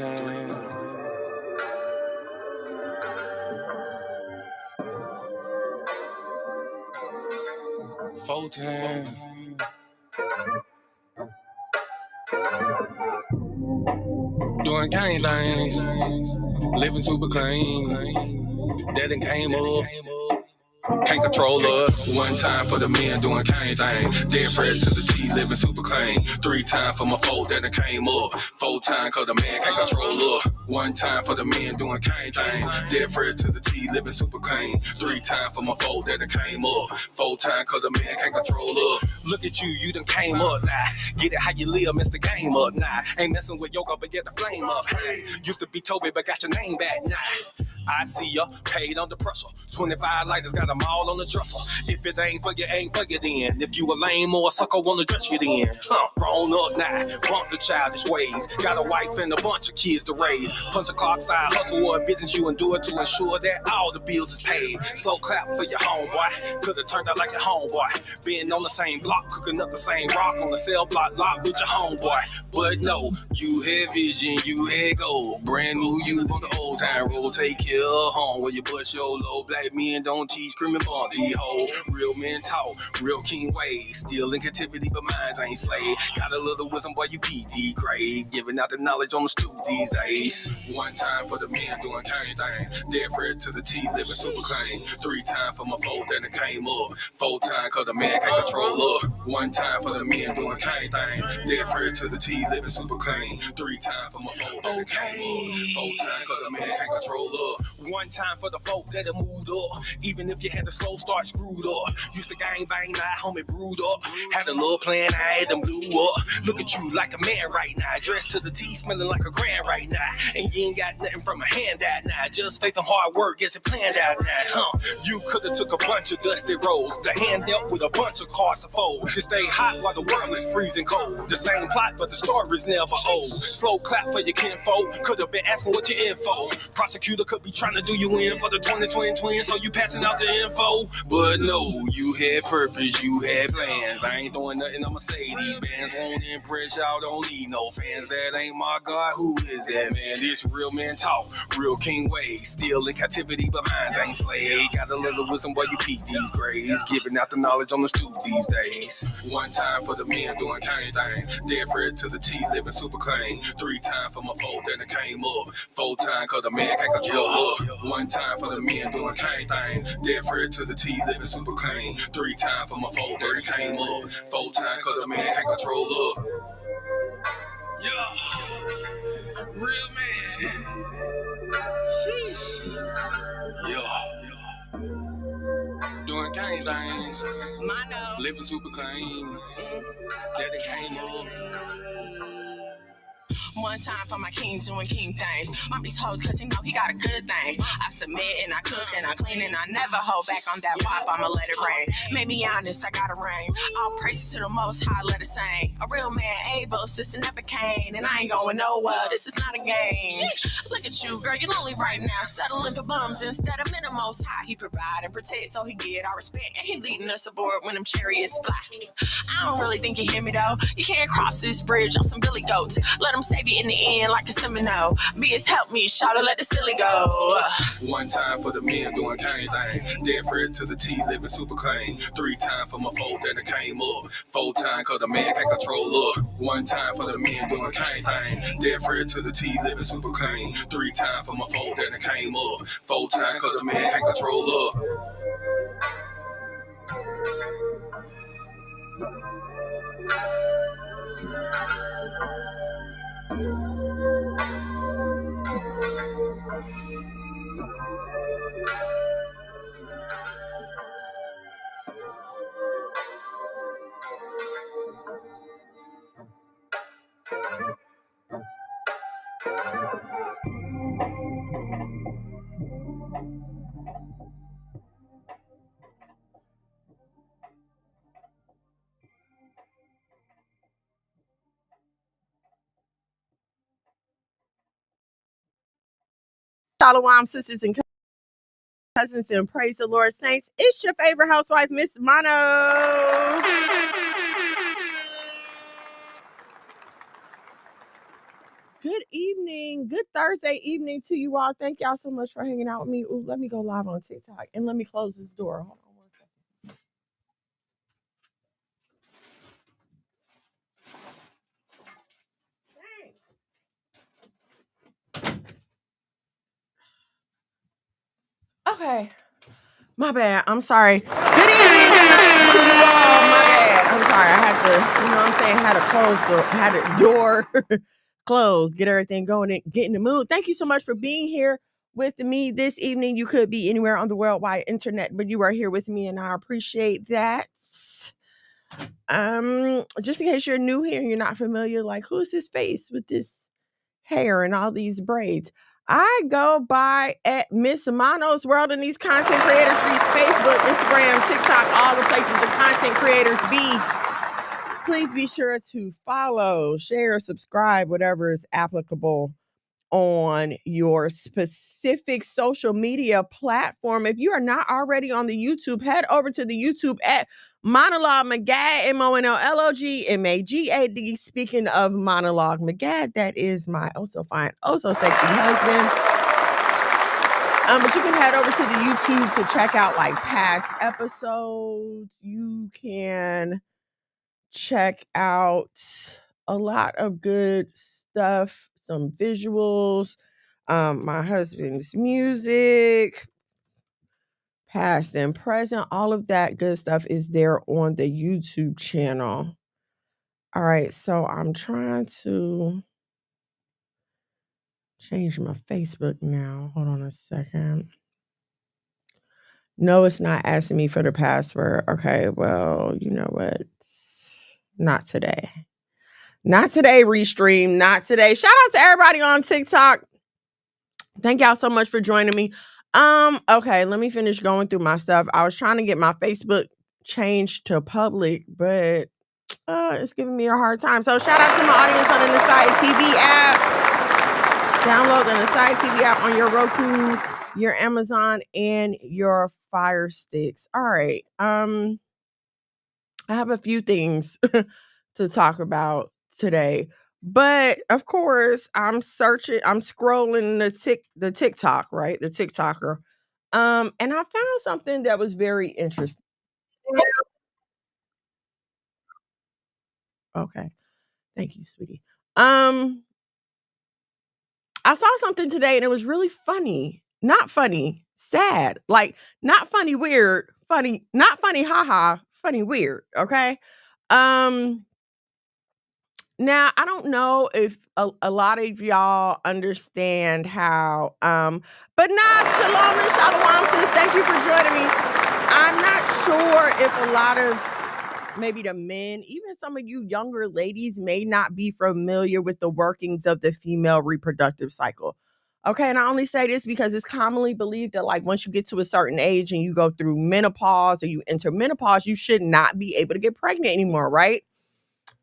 time. Full time. Doing gang things, living super clean. That done came up. Can't control us. One time for the men doing cane thing. Dead fresh to the T, living super clean. 3 times for my folk that done came up. 4 times cause the man can't control us. 1 time for the men doing cane thing. Dead fresh to the T, living super clean. 3 times for my folk that done came up. 4 times cause the man can't control us. Look at you done came up now. Get it how you live, mess the game up now. Ain't messing with yoga, but get the flame up. Hey, used to be Toby, but got your name back now. I see ya, paid under pressure. 25 lighters, got them all on the dresser. If it ain't for you, ain't for you then. If you a lame or a sucker, wanna dress you then. Grown up now, bump the childish ways. Got a wife and a bunch of kids to raise. Punch a clock side, hustle or a business you endure to ensure that all the bills is paid. Slow clap for your homeboy, could've turned out like your homeboy. Been on the same block, cooking up the same rock on the cell block lock with your homeboy. But no, you had vision, you had gold. Brand new you on the old time road, take care of home where you bust your low. Black men don't teach, screaming bump the hoe. Real men talk, real king ways. Still in captivity, but minds ain't slave. Got a little wisdom, boy, you PD grade. Giving out the knowledge on the stoop these days. 1 time for the men doing cane thing. Dead fresh to the T, living super clean. 3 times for my folk that done came up. 4 times cause the man can't control up. 1 time for the men doing cane thing. Dead fresh to the T, living super clean. 3 times for my folk that done came up. 4 times cause the man can't control up. 1 time for the folk that have moved up. Even if you had a slow start, screwed up. Used to gang bang, now homie brewed up. Had a little plan, I had them blew up. Look at you like a man right now. Dressed to the T, smelling like a grand right now. And you ain't got nothing from a handout now. Just faith and hard work gets it planned out now. You could've took a bunch of dusty rolls. The hand dealt with a bunch of cards to fold. To stay hot while the world is freezing cold. The same plot, but the story's never old. Slow clap for your kinfolk. Could've been asking what your info. Prosecutor could be trying to do you in for the 2020 twins, so you passing out the info. But no, you had purpose, you had plans. I ain't throwing nothing on Mercedes bands. Won't impress y'all, don't need no fans. That ain't my God, who is that man? This real men talk, real king ways. Still in captivity, but minds ain't slave. Got a little wisdom while you peep these grades. Giving out the knowledge on the stoop these days. 1 time for the men doing cane thing. Dead fresh to the T, living super clean. 3 times for my folk that done came up. 4 times cause the man can't control up. 1 time for the men doing cane thing. Dead fresh to the T, living super clean. 3 times for my folk that done came up. 4 times cause the man can't control up. Yeah, real man. Sheesh. Yeah. Doing cane things. Living super clean. That it came up. 1 time for my king doing king things. Mom these hoes cause he know he got a good thing. I submit and I cook and I clean and I never hold back on that pop. I'ma let it rain. Made me honest, I got a ring. All praises to the most high, let it sing. A real man able, sister never came. And I ain't going nowhere, this is not a game. Look at you, girl, you're lonely right now. Settling for bums instead of men the most high. He provide and protect so he get our respect. And he leading us aboard when them chariots fly. I don't really think you hear me though. You can't cross this bridge on some billy goats. Let them save you in the end like a Seminole. BS help me, shout it, let the silly go. 1 time for the men doing cane thing. Dead fresh to the T, living super clean. 3 times for my folk that done came up. 4 times cause the man can't control up. 1 time for the men doing cane thing. Dead fresh to the T, living super clean. 3 times for my folk that done came up. 4 times cause the man can't control up. Shalom, sisters and cousins, and praise the Lord, saints. It's your favorite housewife, Miss Mono. Good evening. Good Thursday evening to you all. Thank y'all so much for hanging out with me. Ooh, let me go live on TikTok and let me close this door. Hold on one second. Okay. My bad. I'm sorry. Good evening tonight to you all. My bad. I'm sorry. I had to, you know what I'm saying, had the door closed, get everything going and get in the mood. Thank you so much for being here with me this evening. You could be anywhere on the worldwide internet, but you are here with me and I appreciate that. Just in case you're new here and you're not familiar, like who's this face with this hair and all these braids? I go by at Miss Mono's World in these content creator streets, Facebook, Instagram, TikTok, all the places the content creators be. Please be sure to follow, share, subscribe, whatever is applicable on your specific social media platform. If you are not already on the YouTube, head over to the YouTube at Monologue Magad, MONOLOGMAGAD. Speaking of Monologue Magad, that is my oh so fine, oh so sexy husband. But you can head over to the YouTube to check out like past episodes. You can check out a lot of good stuff, some visuals, my husband's music, past and present, all of that good stuff is there on the YouTube channel. All right, so I'm trying to change my Facebook now. Hold on a second. No, it's not asking me for the password. Okay, well, you know what? Not today. Not today, Restream. Not today. Shout out to everybody on TikTok. Thank y'all so much for joining me. Okay, let me finish going through my stuff. I was trying to get my Facebook changed to public, but it's giving me a hard time. So shout out to my audience on the Nasai TV app. Download the Nasai TV app on your Roku, your Amazon, and your Fire Sticks. All right. I have a few things to talk about today. But of course, I'm scrolling the TikTok, right? The TikToker. And I found something that was very interesting. Okay. Thank you, sweetie. I saw something today and it was really funny. Not funny, sad. Like not funny, weird, funny, not funny, haha, funny, weird. Okay. Now I don't know if a lot of y'all understand how but nah, shalom and shalom sis, thank you for joining me. I'm not sure if a lot of maybe the men, even some of you younger ladies may not be familiar with the workings of the female reproductive cycle. Okay, and I only say this because it's commonly believed that like once you get to a certain age and you go through menopause or you enter menopause, you should not be able to get pregnant anymore, right?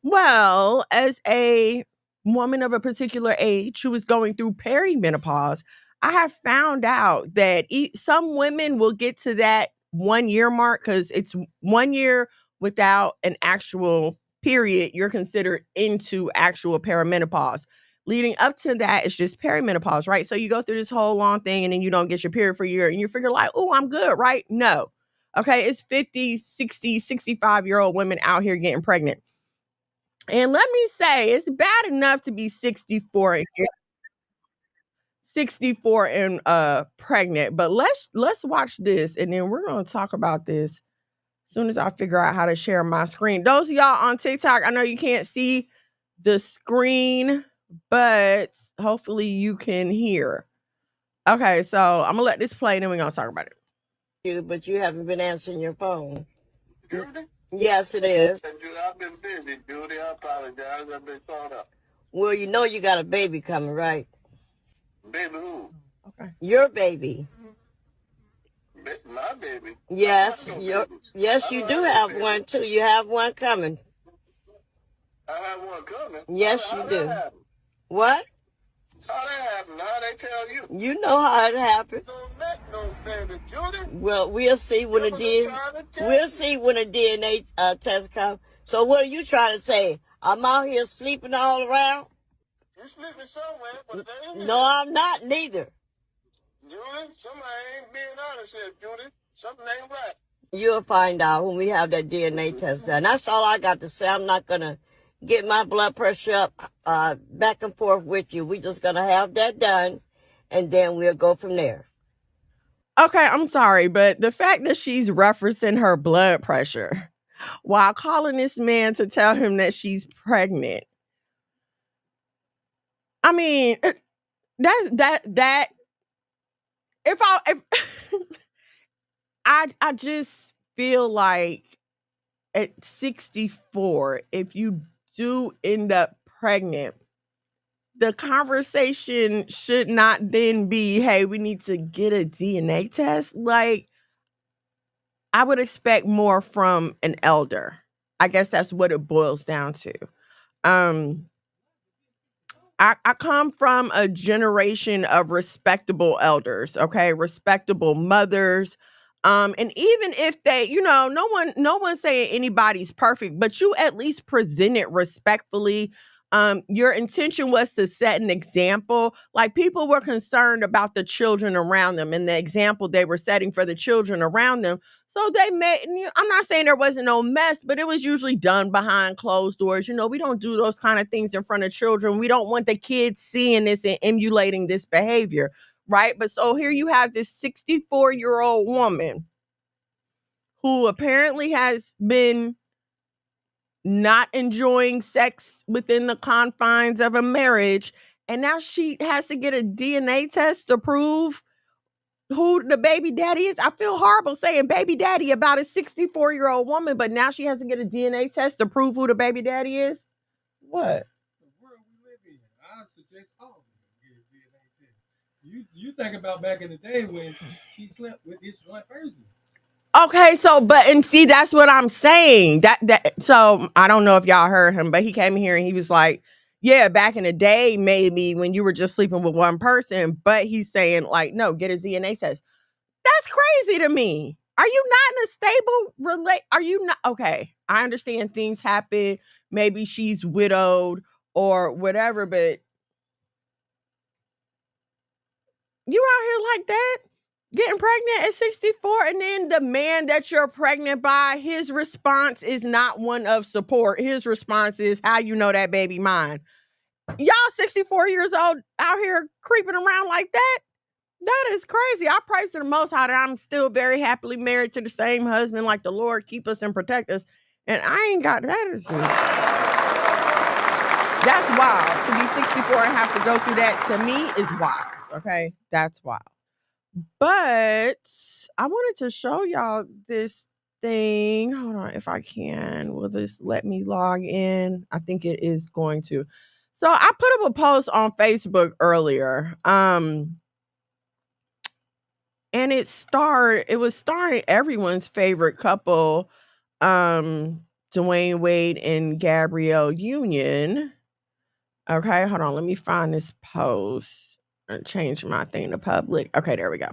Well, as a woman of a particular age who is going through perimenopause, I have found out that some women will get to that 1 year mark because it's 1 year without an actual period. You're considered into actual perimenopause. Leading up to that, it's just perimenopause, right? So you go through this whole long thing and then you don't get your period for a year and you figure like, oh, I'm good, right? No. Okay, it's 50, 60, 65-year-old women out here getting pregnant. And let me say, it's bad enough to be 64 and pregnant, but let's watch this and then we're going to talk about this as soon as I figure out how to share my screen. Those of y'all on TikTok, I know you can't see the screen, but hopefully you can hear. Okay, so I'm going to let this play and then we're going to talk about it. But you haven't been answering your phone. Judy? Yes, it is. Judy, I've been busy, Judy. I apologize. I've been caught up. Well, you know you got a baby coming, right? Baby who? Okay. Your baby. My baby? Yes, yes, you do have one too. You have one coming. I have one coming? Yes, you do. What? How that happen? How they tell you? You know how it happened. Don't make no baby, Judy. Well, we'll see when the DNA test comes. So what are you trying to say? I'm out here sleeping all around? You sleeping somewhere, but that ain't no, I'm not neither. Judy, somebody ain't being honest here, Judy. Something ain't right. You'll find out when we have that DNA test done. That's all I got to say. I'm not going to get my blood pressure up back and forth with you. We're just going to have that done, and then we'll go from there. Okay, I'm sorry, but the fact that she's referencing her blood pressure while calling this man to tell him that she's pregnant. I mean, that if I just feel like at 64, if you do end up pregnant, the conversation should not then be, hey, we need to get a DNA test. Like, I would expect more from an elder. I guess that's what it boils down to. Um, I come from a generation of respectable elders, okay, respectable mothers. And even if they, no one saying anybody's perfect, but you at least present it respectfully. Your intention was to set an example. Like, people were concerned about the children around them and the example they were setting for the children around them. So they made, I'm not saying there wasn't no mess, but it was usually done behind closed doors. We don't do those kind of things in front of children. We don't want the kids seeing this and emulating this behavior, right? But so here you have this 64-year-old woman who apparently has been not enjoying sex within the confines of a marriage. And now she has to get a DNA test to prove who the baby daddy is. I feel horrible saying baby daddy about a 64-year-old woman, but now she has to get a DNA test to prove who the baby daddy is. What? The world we live in. I suggest all of them get a DNA test. You think about back in the day when she slept with this one person. Okay, and see, that's what I'm saying. So I don't know if y'all heard him, but he came here and he was like, yeah, back in the day, maybe when you were just sleeping with one person, but he's saying, like, no, get a DNA test. That's crazy to me. Are you not in a stable Are you not? Okay, I understand things happen. Maybe she's widowed or whatever, but you out here like that? Getting pregnant at 64, and then the man that you're pregnant by, his response is not one of support. His response is, how you know that baby mine? Y'all 64 years old out here creeping around like that? That is crazy. I praise to the Most High that I'm still very happily married to the same husband. Like, the Lord keep us and protect us. And I ain't got that. That's wild. To be 64 and have to go through that, to me, is wild. Okay? That's wild. But I wanted to show y'all this thing. Hold on, if I can. Will this let me log in? I think it is going to. So I put up a post on Facebook earlier. And it was starring everyone's favorite couple, Dwayne Wade and Gabrielle Union. Okay, hold on. Let me find this post and change my thing to public. Okay, there we go.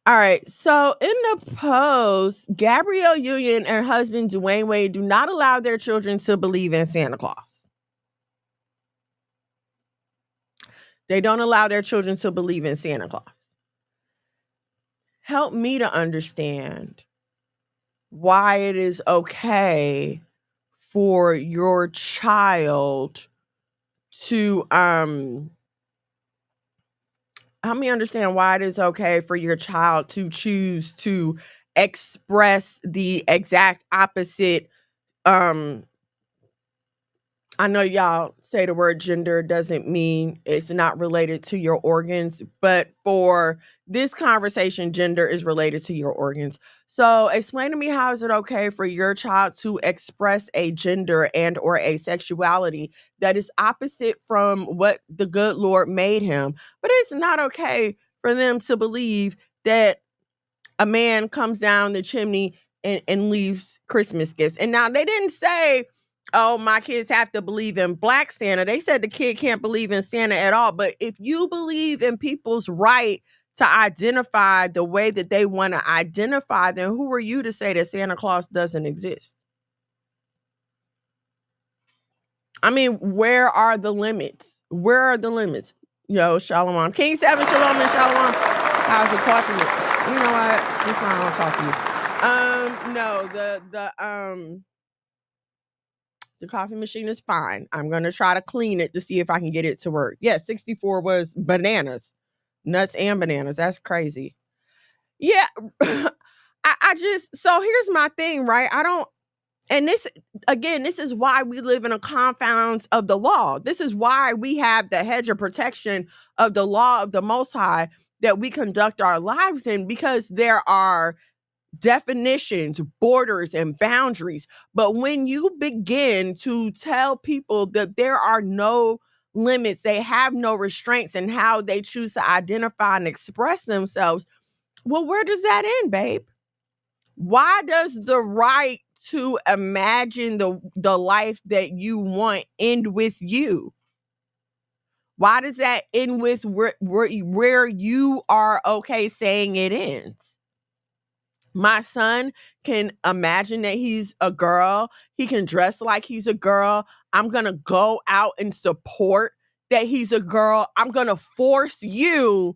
All right. So in the post, Gabrielle Union and her husband Dwayne Wade do not allow their children to believe in Santa Claus. They don't allow their children to believe in Santa Claus. Help me to understand why it is okay for your child to help me understand why it is okay for your child to choose to express the exact opposite. I know y'all say the word gender doesn't mean it's not related to your organs, but for this conversation, gender is related to your organs. So explain to me, how is it okay for your child to express a gender and or a sexuality that is opposite from what the good Lord made him? But it's not okay for them to believe that a man comes down the chimney and leaves Christmas gifts. And now they didn't say, oh, my kids have to believe in Black Santa. They said the kid can't believe in Santa at all. But if you believe in people's right to identify the way that they want to identify, then who are you to say that Santa Claus doesn't exist? I mean, where are the limits? Where are the limits? Yo, Shalom. King 7, Shalom and Shalom. How's the coffee? You know what? This one I don't talk to you. No, the coffee machine is fine. I'm going to try to clean it to see if I can get it to work. Yeah, 64 was bananas. Nuts and bananas. That's crazy. Yeah. I just, so here's my thing, right? And this, again, this is why we live in a confines of the law. This is why we have the hedge of protection of the law of the Most High that we conduct our lives in, because there are definitions, borders, and boundaries. But when you begin to tell people that there are no limits, they have no restraints in how they choose to identify and express themselves, well, where does that end, babe? Why does the right to imagine the life that you want end with you? Why does that end with where you are okay saying it ends? My son can imagine that he's a girl. He can dress like he's a girl. I'm going to go out and support that he's a girl. I'm going to force you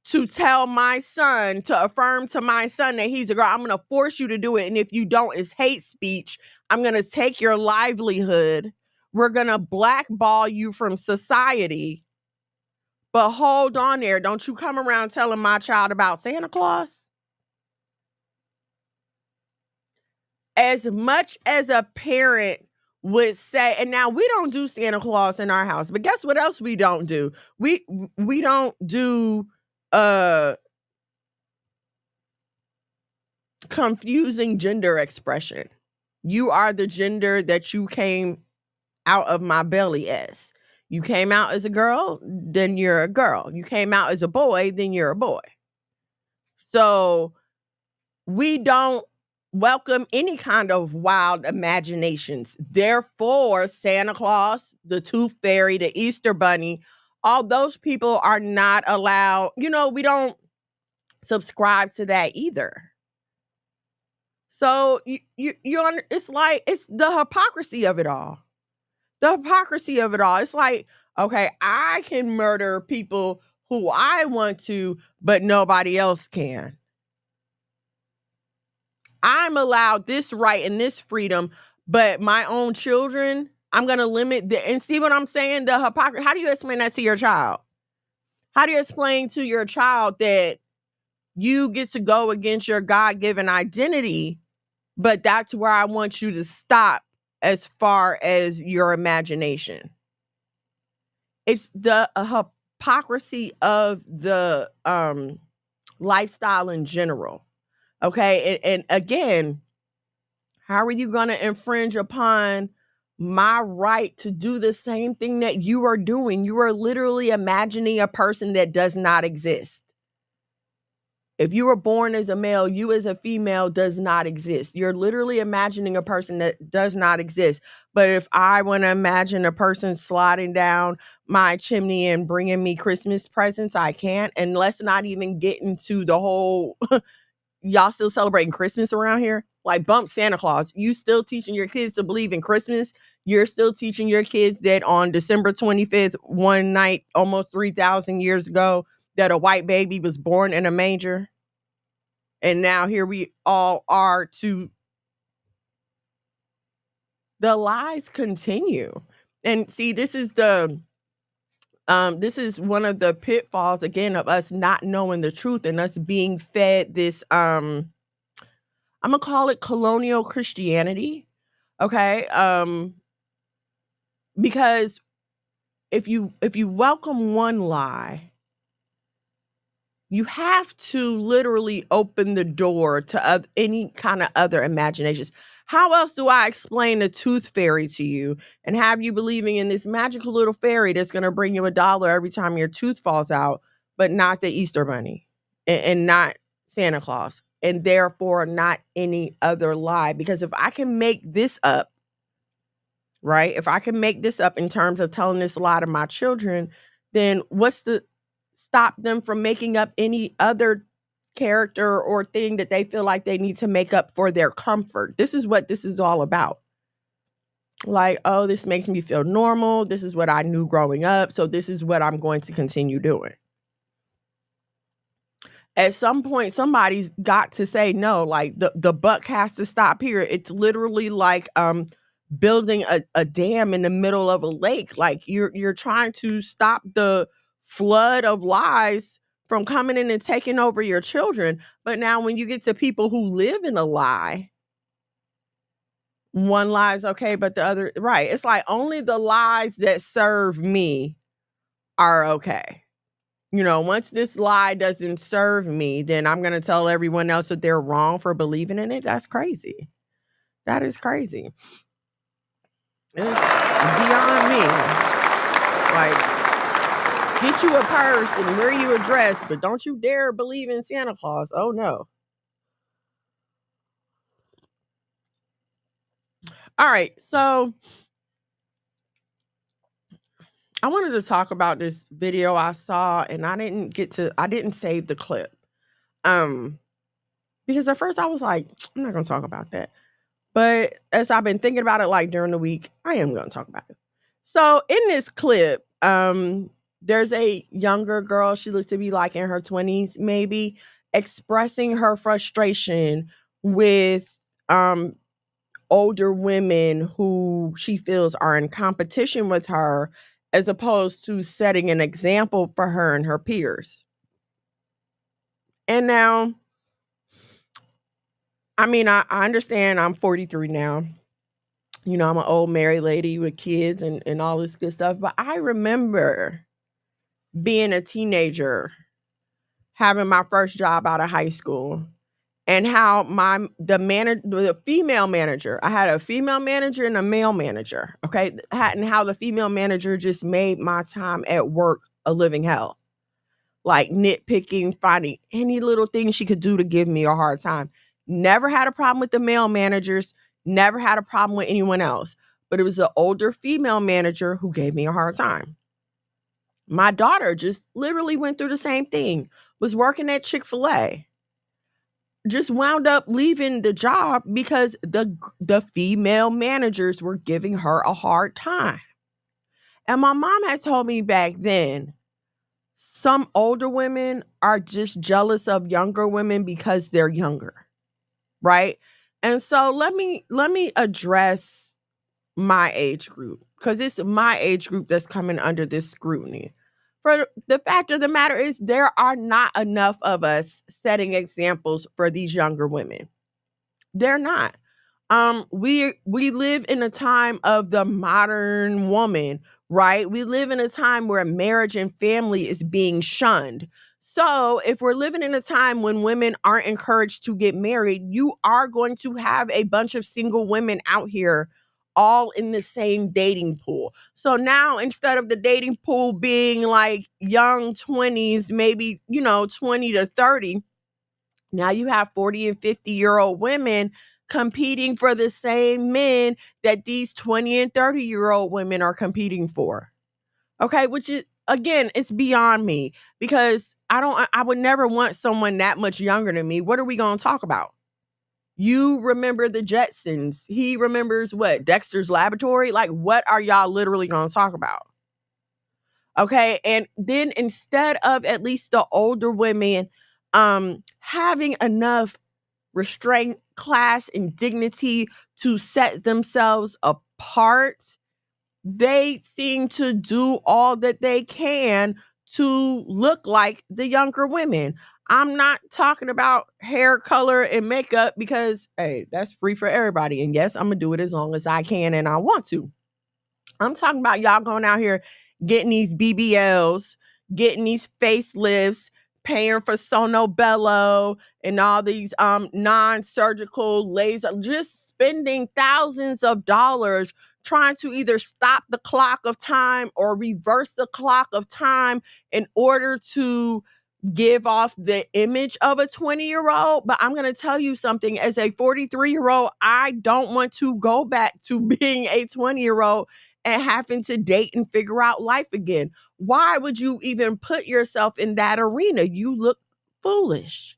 to tell my son, to affirm to my son that he's a girl. I'm going to force you to do it. And if you don't, it's hate speech. I'm going to take your livelihood. We're going to blackball you from society. But hold on there. Don't you come around telling my child about Santa Claus. As much as a parent would say, and now we don't do Santa Claus in our house, but guess what else we don't do? We don't do confusing gender expression. You are the gender that you came out of my belly as. You came out as a girl, then you're a girl. You came out as a boy, then you're a boy. So we don't welcome any kind of wild imaginations. Therefore, Santa Claus, the Tooth Fairy, the Easter Bunny, all those people are not allowed. We don't subscribe to that either. So it's like, it's the hypocrisy of it all. The hypocrisy of it all. It's like, okay, I can murder people who I want to, but nobody else can. I'm allowed this right and this freedom, but my own children, I'm going to limit and see what I'm saying? The hypocrisy. How do you explain that to your child? How do you explain to your child that you get to go against your God-given identity, but that's where I want you to stop as far as your imagination? It's the hypocrisy of the lifestyle in general. Okay. And again, how are you going to infringe upon my right to do the same thing that you are doing? You are literally imagining a person that does not exist. If you were born as a male, you as a female does not exist. You're literally imagining a person that does not exist. But if I want to imagine a person sliding down my chimney and bringing me Christmas presents, I can't. And let's not even get into the whole, y'all still celebrating Christmas around here? Like, bump Santa Claus. You still teaching your kids to believe in Christmas? You're still teaching your kids that on December 25th, one night, almost 3,000 years ago, that a white baby was born in a manger. And now here we all are to the lies continue. And see, this is one of the pitfalls again of us not knowing the truth and us being fed this I'm gonna call it colonial Christianity. Okay. Because if you welcome one lie, you have to literally open the door to any kind of other imaginations. How else do I explain the tooth fairy to you and have you believing in this magical little fairy that's going to bring you $1 every time your tooth falls out, but not the Easter Bunny and not Santa Claus, and therefore not any other lie? Because if I can make this up, right? If I can make this up in terms of telling this lie to my children, then what's the stop them from making up any other character or thing that they feel like they need to make up for their comfort? This is what this is all about. Like, oh, this makes me feel normal. This is what I knew growing up. So this is what I'm going to continue doing. At some point, somebody's got to say no, like the buck has to stop here. It's literally like building a dam in the middle of a lake. Like you're trying to stop the flood of lies from coming in and taking over your children. But now when you get to people who live in a lie, one lie is okay, but the other, right. It's like only the lies that serve me are okay. You know, once this lie doesn't serve me, then I'm going to tell everyone else that they're wrong for believing in it. That's crazy. That is crazy. It's beyond me. Like, get you a purse and wear you a dress, but don't you dare believe in Santa Claus. Oh, no. All right. So I wanted to talk about this video I saw, and I didn't save the clip. Because at first I was like, I'm not going to talk about that. But as I've been thinking about it, like during the week, I am going to talk about it. So in this clip, there's a younger girl. She looks to be like in her 20s, maybe, expressing her frustration with older women who she feels are in competition with her, as opposed to setting an example for her and her peers. And now, I mean, I understand I'm 43 now. You know, I'm an old married lady with kids and all this good stuff. But I remember being a teenager, having my first job out of high school, and how the female manager, I had a female manager and a male manager, okay? And how the female manager just made my time at work a living hell. Like nitpicking, finding any little thing she could do to give me a hard time. Never had a problem with the male managers, never had a problem with anyone else. But it was the older female manager who gave me a hard time. My daughter just literally went through the same thing, was working at Chick-fil-A. Just wound up leaving the job because the female managers were giving her a hard time. And my mom had told me back then, some older women are just jealous of younger women because they're younger, right? And so let me address my age group, because it's my age group that's coming under this scrutiny. For the fact of the matter is, there are not enough of us setting examples for these younger women. They're not. We live in a time of the modern woman, right? We live in a time where marriage and family is being shunned. So if we're living in a time when women aren't encouraged to get married, you are going to have a bunch of single women out here all in the same dating pool. So now, instead of the dating pool being like young 20s, maybe, 20 to 30, now you have 40 and 50-year-old women competing for the same men that these 20 and 30-year-old women are competing for. Okay, which is, again, it's beyond me, because I would never want someone that much younger than me. What are we going to talk about? You remember the Jetsons. He remembers what? Dexter's Laboratory? Like, what are y'all literally going to talk about? Okay, and then instead of at least the older women having enough restraint, class, and dignity to set themselves apart, they seem to do all that they can to look like the younger women. I'm not talking about hair color and makeup, because, hey, that's free for everybody. And yes, I'm going to do it as long as I can and I want to. I'm talking about y'all going out here getting these BBLs, getting these facelifts, paying for Sono Bello and all these non-surgical laser, just spending thousands of dollars trying to either stop the clock of time or reverse the clock of time in order to give off the image of a 20-year-old. But I'm going to tell you something, as a 43-year-old, I don't want to go back to being a 20-year-old and having to date and figure out life again. Why would you even put yourself in that arena? You look foolish.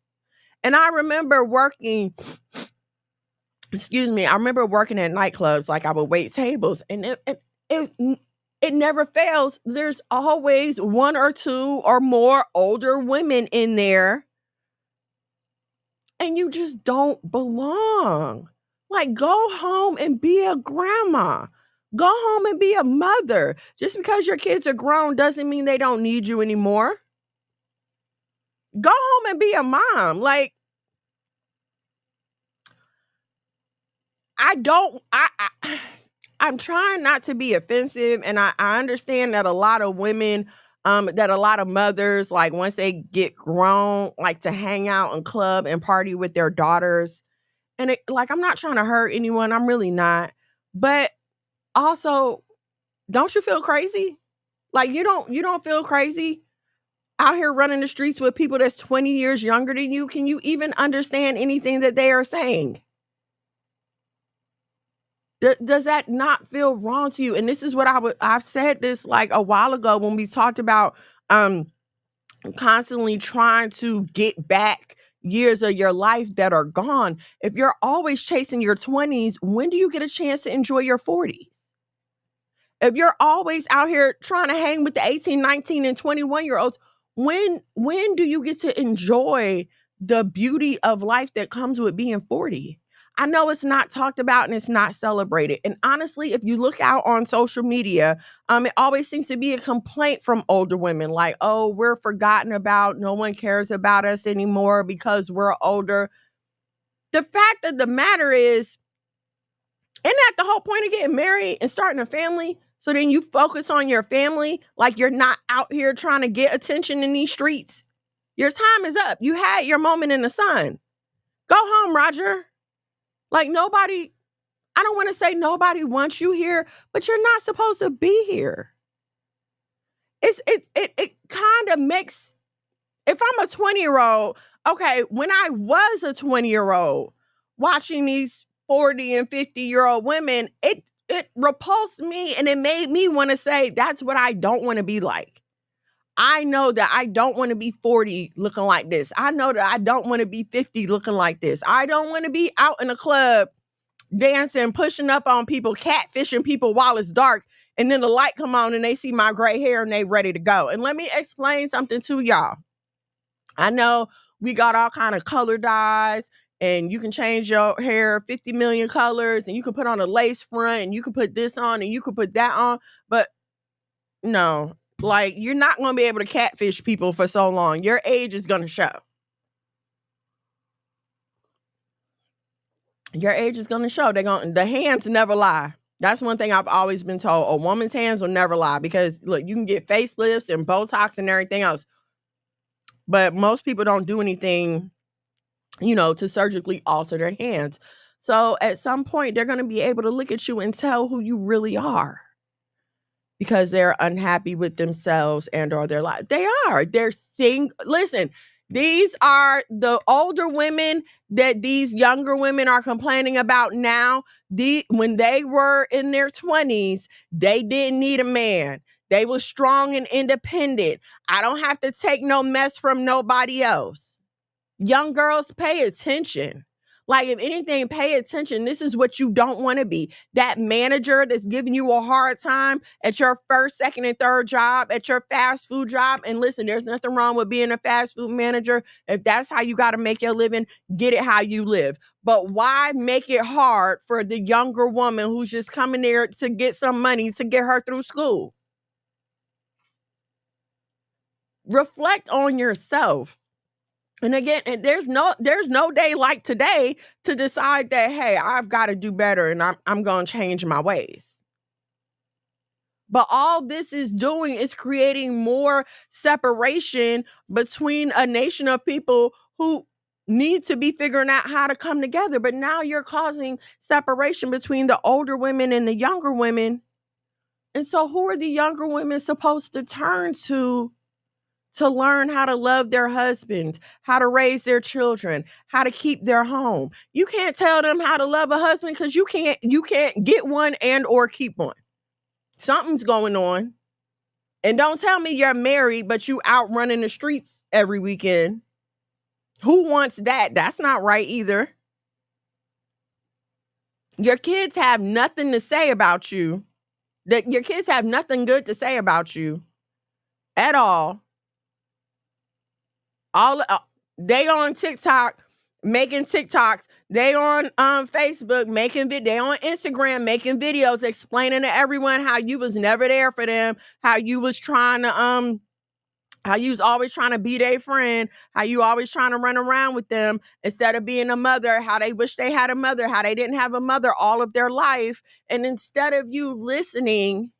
And I remember working excuse me, I remember working at nightclubs, like I would wait tables, and it never fails. There's always one or two or more older women in there, and you just don't belong. Like, go home and be a grandma. Go home and be a mother. Just because your kids are grown doesn't mean they don't need you anymore. Go home and be a mom. Like, I'm trying not to be offensive, and I understand that a lot of women, that a lot of mothers, like once they get grown, like to hang out and club and party with their daughters. And like, I'm not trying to hurt anyone. I'm really not. But also, don't you feel crazy? Like, you don't feel crazy out here running the streets with people that's 20 years younger than you? Can you even understand anything that they are saying? Does that not feel wrong to you? And this is what I've said this like a while ago when we talked about constantly trying to get back years of your life that are gone. If you're always chasing your 20s, when do you get a chance to enjoy your 40s? If you're always out here trying to hang with the 18, 19, and 21-year-olds, when do you get to enjoy the beauty of life that comes with being 40? I know it's not talked about and it's not celebrated. And honestly, if you look out on social media, it always seems to be a complaint from older women like, oh, we're forgotten about. No one cares about us anymore because we're older. The fact of the matter is, isn't that the whole point of getting married and starting a family? So then you focus on your family, like you're not out here trying to get attention in these streets. Your time is up. You had your moment in the sun. Go home, Roger. Like, nobody, I don't want to say nobody wants you here, but you're not supposed to be here. It kind of makes, if I'm a 20-year-old, okay, when I was a 20-year-old watching these 40 and 50-year-old women, it repulsed me, and it made me want to say, that's what I don't want to be like. I know that I don't want to be 40 looking like this. I know that I don't want to be 50 looking like this. I don't want to be out in a club dancing, pushing up on people, catfishing people while it's dark, and then the light come on and they see my gray hair and they ready to go. And let me explain something to y'all. I know we got all kind of color dyes, and you can change your hair 50 million colors, and you can put on a lace front, and you can put this on, and you can put that on. But no, like, you're not going to be able to catfish people for so long. Your age is going to show. Your age is going to show. The hands never lie. That's one thing I've always been told. A woman's hands will never lie, because look, you can get facelifts and Botox and everything else, but most people don't do anything, to surgically alter their hands. So at some point, they're going to be able to look at you and tell who you really are, because they're unhappy with themselves and or their life. They're saying, listen, these are the older women that these younger women are complaining about now. When they were in their 20s, they didn't need a man. They were strong and independent. I don't have to take no mess from nobody else. Young girls, pay attention. Like, if anything, pay attention. This is what you don't want to be. That manager that's giving you a hard time at your first, second, and third job, at your fast food job. And listen, there's nothing wrong with being a fast food manager. If that's how you got to make your living, get it how you live. But why make it hard for the younger woman who's just coming there to get some money to get her through school? Reflect on yourself. And again, and there's no day like today to decide that, hey, I've got to do better and I'm going to change my ways. But all this is doing is creating more separation between a nation of people who need to be figuring out how to come together. But now you're causing separation between the older women and the younger women. And so who are the younger women supposed to turn to learn how to love their husbands, how to raise their children, how to keep their home? You can't tell them how to love a husband, because you can't get one and or keep one. Something's going on. And don't tell me you're married, but you out running the streets every weekend. Who wants that? That's not right either. Your kids have nothing to say about you. That your kids have nothing good to say about you at all. They on TikTok making TikToks. They on Facebook making they on Instagram making videos explaining to everyone how you was never there for them, how you was trying to how you was always trying to be their friend, how you always trying to run around with them instead of being a mother, how they wish they had a mother, how they didn't have a mother all of their life. And instead of you listening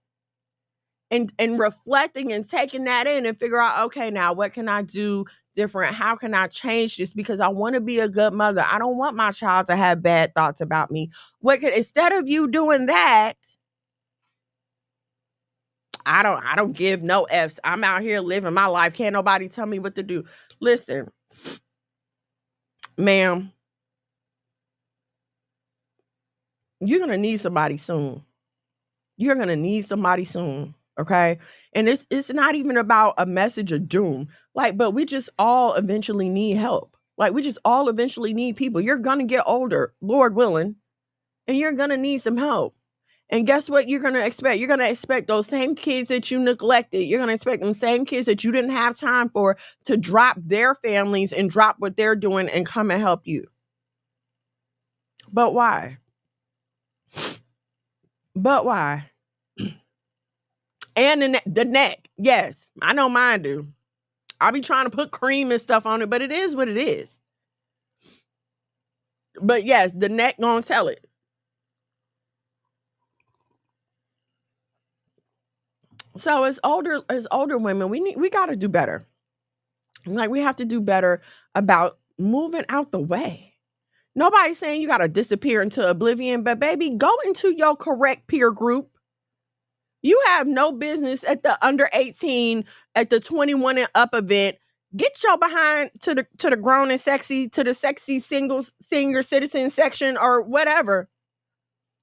and reflecting and taking that in and figure out, okay, now what can I do different? How can I change this? Because I want to be a good mother. I don't want my child to have bad thoughts about me. Instead of you doing that, I don't give no F's. I'm out here living my life. Can't nobody tell me what to do. Listen, ma'am, you're going to need somebody soon. You're going to need somebody soon. Okay. And it's not even about a message of doom. But we just all eventually need help. We just all eventually need people. You're going to get older, Lord willing, and you're going to need some help. And guess what you're going to expect? You're going to expect those same kids that you neglected. You're going to expect them same kids that you didn't have time for to drop their families and drop what they're doing and come and help you. But why? But why? And the neck. Yes, I know mine do. I'll be trying to put cream and stuff on it, but it is what it is. But yes, the neck gonna tell it. So as older women, we got to do better. We have to do better about moving out the way. Nobody's saying you got to disappear into oblivion, but baby, go into your correct peer group. You have no business at the under 18, at the 21 and up event. Get your behind to the grown and sexy, to the sexy single senior citizen section or whatever.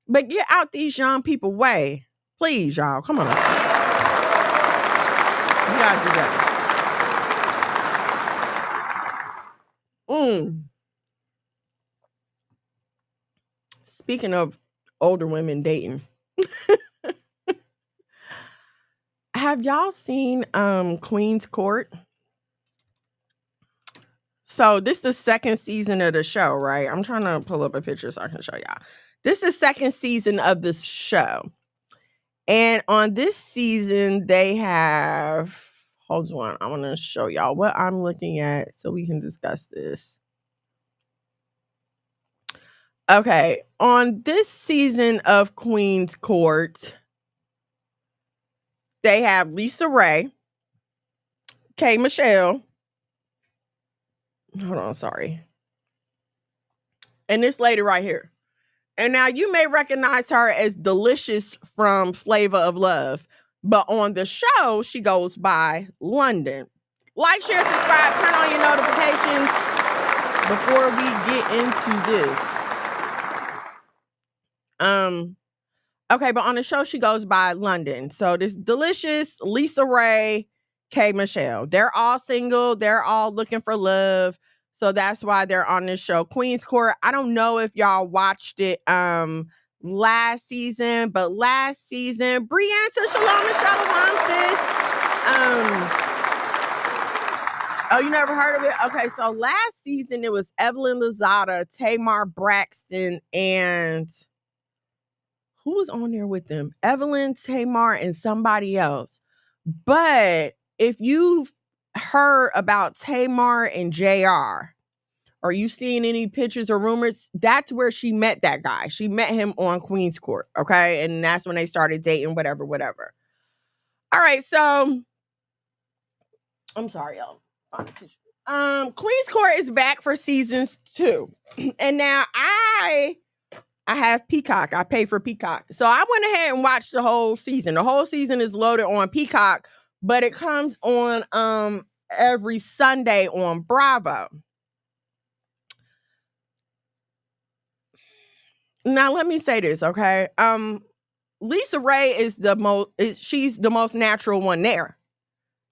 But get out these young people way. Please, y'all. Come on. You gotta do that. Speaking of older women dating, have y'all seen Queen's Court? So this is the second season of the show, right? I'm trying to pull up a picture so I can show y'all. This is the second season of this show. And on this season, they have, hold on, I want to show y'all what I'm looking at so we can discuss this. Okay, on this season of Queen's Court, they have Lisa Ray, K. Michelle. Hold on, sorry. And this lady right here. And now you may recognize her as Delicious from Flavor of Love, but on the show, she goes by London. Like, share, subscribe, turn on your notifications before we get into this. Okay, but on the show, she goes by London. So this Delicious, Lisa Ray, K. Michelle. They're all single. They're all looking for love. So that's why they're on this show. Queen's Court. I don't know if y'all watched it last season, but last season, Brianna, Shalom and Shalom, sis. Oh, you never heard of it? Okay, so last season, it was Evelyn Lozada, Tamar Braxton, and who was on there with them? Evelyn, Tamar, and somebody else. But if you've heard about Tamar and JR, or you seen any pictures or rumors, that's where she met that guy. She met him on Queen's Court, okay? And that's when they started dating, whatever. All right, so I'm sorry, y'all. Queen's Court is back for seasons 2. And now I have Peacock. I pay for Peacock. So I went ahead and watched the whole season. The whole season is loaded on Peacock, but it comes on every Sunday on Bravo. Now let me say this, okay? Lisa Ray is she's the most natural one there.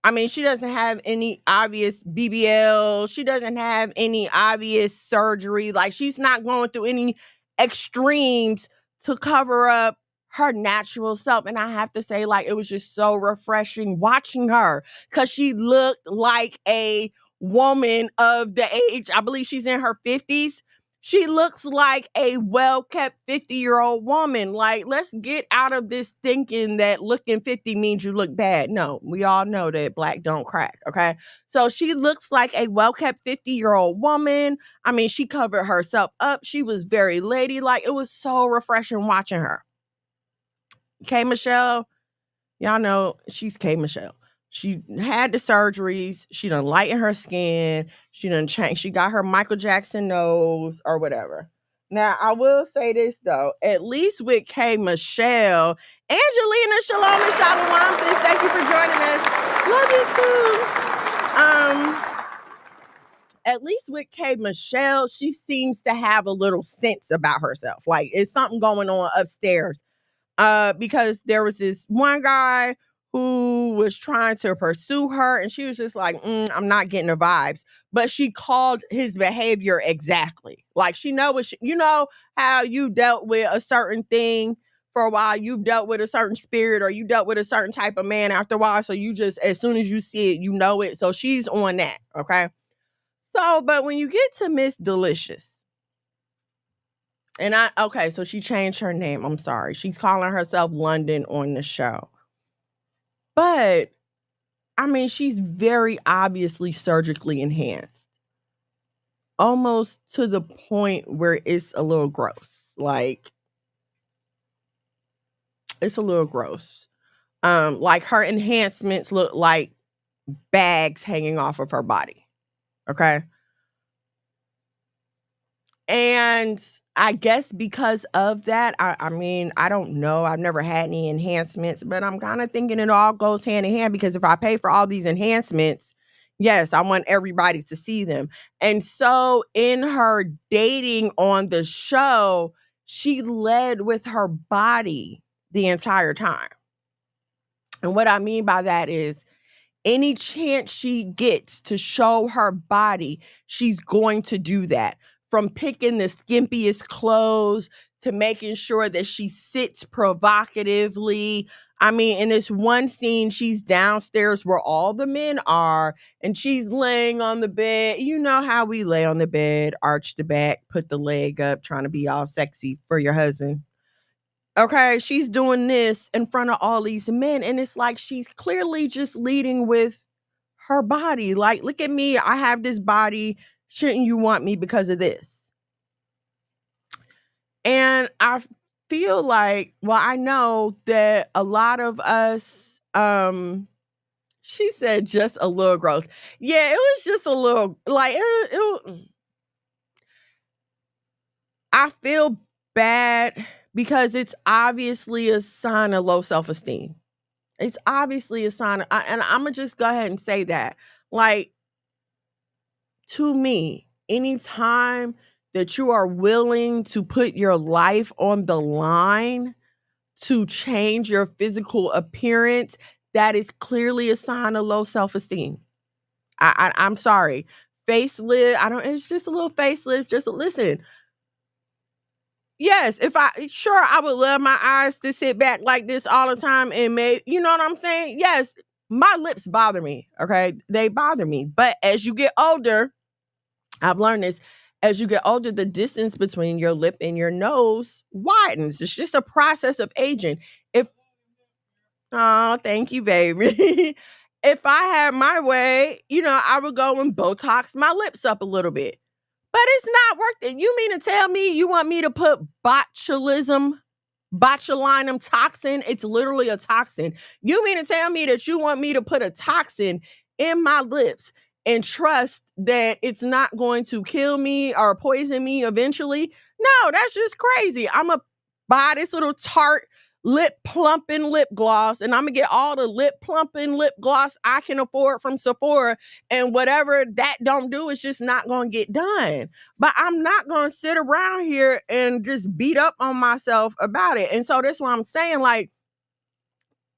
I mean, she doesn't have any obvious BBL. She doesn't have any obvious surgery. Like, she's not going through any extremes to cover up her natural self. And I have to say, like, it was just so refreshing watching her because she looked like a woman of the age. I believe she's in her 50s. She looks like a well-kept 50-year-old woman. Like, let's get out of this thinking that looking 50 means you look bad. No, we all know that black don't crack, okay? So she looks like a well-kept 50-year-old woman. I mean, she covered herself up. She was very ladylike. It was so refreshing watching her. K. Michelle, y'all know she's K. Michelle. She had the surgeries. She done lightened her skin. She done changed. She got her Michael Jackson nose or whatever. Now, I will say this, though. At least with K. Michelle, Angelina Shalom and Shalom says, thank you for joining us. Love you, too. At least with K. Michelle, she seems to have a little sense about herself. Like, it's something going on upstairs. Because there was this one guy who was trying to pursue her, and she was just like, I'm not getting the vibes. But she called his behavior exactly. Like, she know what you know how you dealt with a certain thing for a while, you've dealt with a certain spirit, or you dealt with a certain type of man after a while. So you just, as soon as you see it, you know it. So she's on that, okay? So, but when you get to Miss Delicious, so she changed her name. I'm sorry. She's calling herself London on the show. But, I mean, she's very obviously surgically enhanced. Almost to the point where it's a little gross. Like, it's a little gross. Like, her enhancements look like bags hanging off of her body. Okay? And I guess because of that, I mean, I don't know. I've never had any enhancements, but I'm kind of thinking it all goes hand in hand because if I pay for all these enhancements, yes, I want everybody to see them. And so in her dating on the show, she led with her body the entire time. And what I mean by that is any chance she gets to show her body, she's going to do that. From picking the skimpiest clothes to making sure that she sits provocatively. I mean, in this one scene, she's downstairs where all the men are, and she's laying on the bed. You know how we lay on the bed, arch the back, put the leg up, trying to be all sexy for your husband. Okay, she's doing this in front of all these men, and it's like she's clearly just leading with her body. Like, look at me, I have this body. Shouldn't you want me because of this? And I feel like, well, I know that a lot of us, she said just a little gross. Yeah, it was just a little, like, I feel bad because it's obviously a sign of low self-esteem. It's obviously a sign of, and I'm going to just go ahead and say that. Like, to me, anytime that you are willing to put your life on the line to change your physical appearance, that is clearly a sign of low self-esteem. I'm sorry. Facelift, it's just a little facelift. Listen. Yes, I would love my eyes to sit back like this all the time and you know what I'm saying? Yes, my lips bother me, okay? They bother me. But as you get older, I've learned this, as you get older, the distance between your lip and your nose widens. It's just a process of aging. Oh, thank you, baby. If I had my way, I would go and Botox my lips up a little bit. But it's not worth it. You mean to tell me you want me to put botulinum toxin? It's literally a toxin. You mean to tell me that you want me to put a toxin in my lips and trust that it's not going to kill me or poison me eventually? No, that's just crazy. I'm going to buy this little Tarte lip plumping lip gloss, and I'm gonna get all the lip plumping lip gloss I can afford from Sephora, and whatever that don't do, it's just not gonna get done. But I'm not gonna sit around here and just beat up on myself about it. And so that's what I'm saying. Like,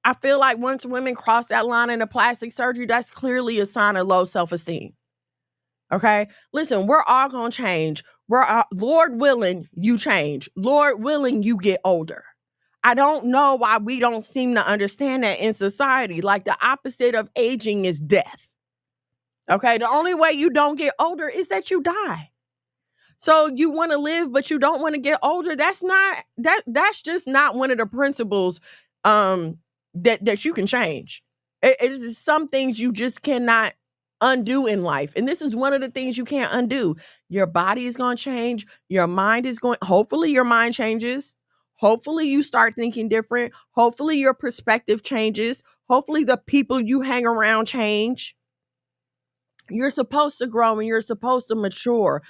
I feel like once women cross that line into plastic surgery, that's clearly a sign of low self-esteem. Okay, listen, we're all gonna change. Lord willing, you change. Lord willing, you get older. I don't know why we don't seem to understand that in society. Like, the opposite of aging is death. Okay, the only way you don't get older is that you die. So you want to live, but you don't want to get older. That's just not one of the principles that you can change. It is some things you just cannot undo in life. And this is one of the things you can't undo. Your body is going to change. Your mind is going, hopefully your mind changes. Hopefully you start thinking different. Hopefully your perspective changes. Hopefully the people you hang around change. You're supposed to grow and you're supposed to mature.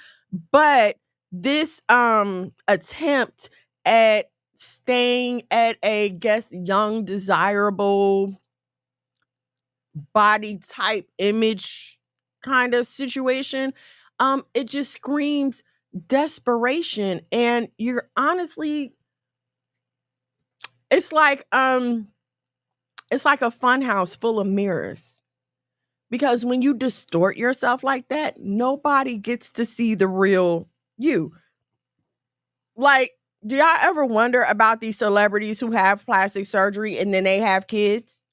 But this attempt at staying at a young, desirable body type image kind of situation, it just screams desperation. And you're honestly, it's like a fun house full of mirrors. Because when you distort yourself like that, nobody gets to see the real you. Like, do y'all ever wonder about these celebrities who have plastic surgery and then they have kids?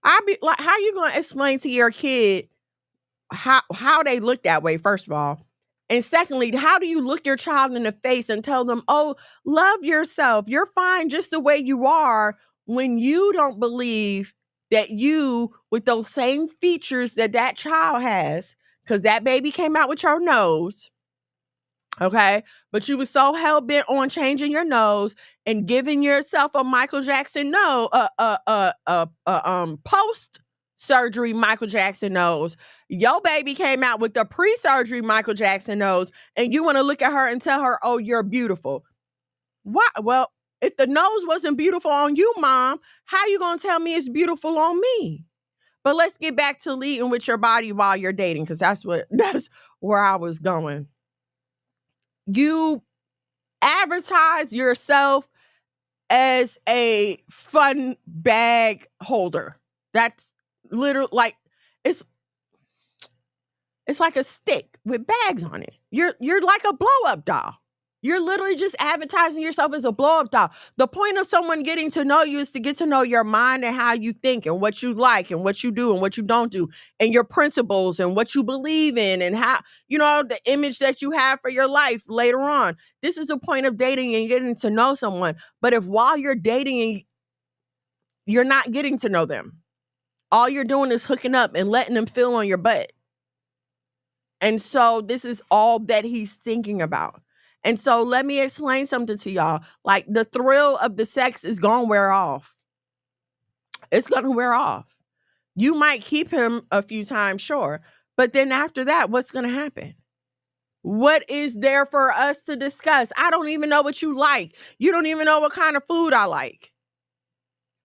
I'd be like, how you gonna explain to your kid how they look that way, first of all? And secondly, how do you look your child in the face and tell them, oh, love yourself, you're fine just the way you are, when you don't believe that you, with those same features that child has, because that baby came out with your nose, okay? But you were so hell-bent on changing your nose and giving yourself a Michael Jackson post-surgery Michael Jackson nose. Your baby came out with the pre-surgery Michael Jackson nose, and you want to look at her and tell her, oh, you're beautiful. What? Well, if the nose wasn't beautiful on you, Mom, how you gonna tell me it's beautiful on me? But let's get back to leading with your body while you're dating, because that's where I was going. You advertise yourself as a fun bag holder. That's literally like, it's like a stick with bags on it. You're like a blow-up doll. You're literally just advertising yourself as a blow-up doll. The point of someone getting to know you is to get to know your mind and how you think and what you like and what you do and what you don't do and your principles and what you believe in and how, the image that you have for your life later on. This is the point of dating and getting to know someone. But if while you're dating, you're not getting to know them, all you're doing is hooking up and letting them feel on your butt. And so this is all that he's thinking about. And so let me explain something to y'all. Like, the thrill of the sex is going to wear off. It's going to wear off. You might keep him a few times, sure. But then after that, what's going to happen? What is there for us to discuss? I don't even know what you like. You don't even know what kind of food I like.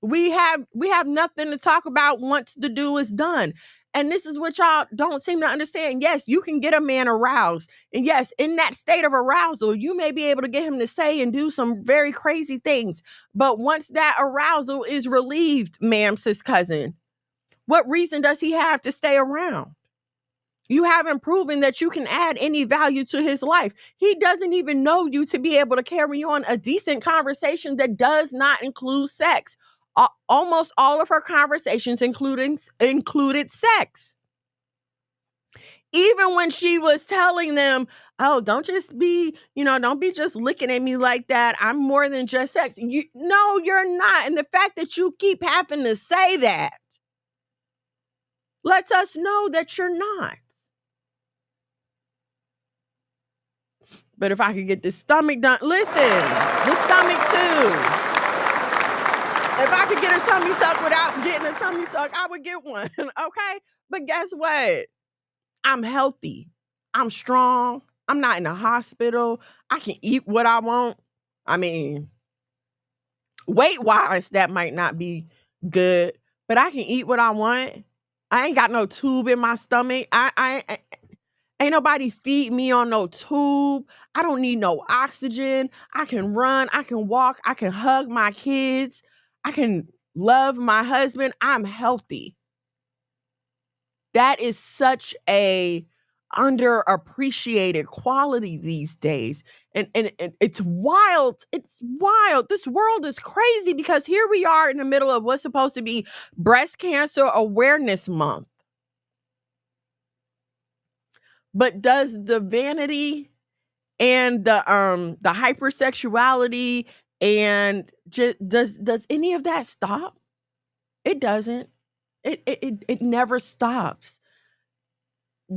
We have nothing to talk about once the do is done. And this is what y'all don't seem to understand. Yes, you can get a man aroused. And yes, in that state of arousal, you may be able to get him to say and do some very crazy things. But once that arousal is relieved, ma'am, sis cousin, what reason does he have to stay around? You haven't proven that you can add any value to his life. He doesn't even know you to be able to carry on a decent conversation that does not include sex. Almost all of her conversations included sex. Even when she was telling them, oh, don't be just looking at me like that. I'm more than just sex. No, you're not. And the fact that you keep having to say that lets us know that you're not. But if I could get this stomach done, listen, the stomach too. If I could get a tummy tuck without getting a tummy tuck, I would get one, okay? But guess what? I'm healthy. I'm strong. I'm not in the hospital. I can eat what I want. I mean, weight-wise, that might not be good, but I can eat what I want. I ain't got no tube in my stomach. Ain't nobody feed me on no tube. I don't need no oxygen. I can run. I can walk. I can hug my kids. I can love my husband. I'm healthy. That is such a underappreciated quality these days. And it's wild. It's wild. This world is crazy because here we are in the middle of what's supposed to be Breast Cancer Awareness Month. But does the vanity and the hypersexuality and just does any of that stop? It doesn't. It never stops.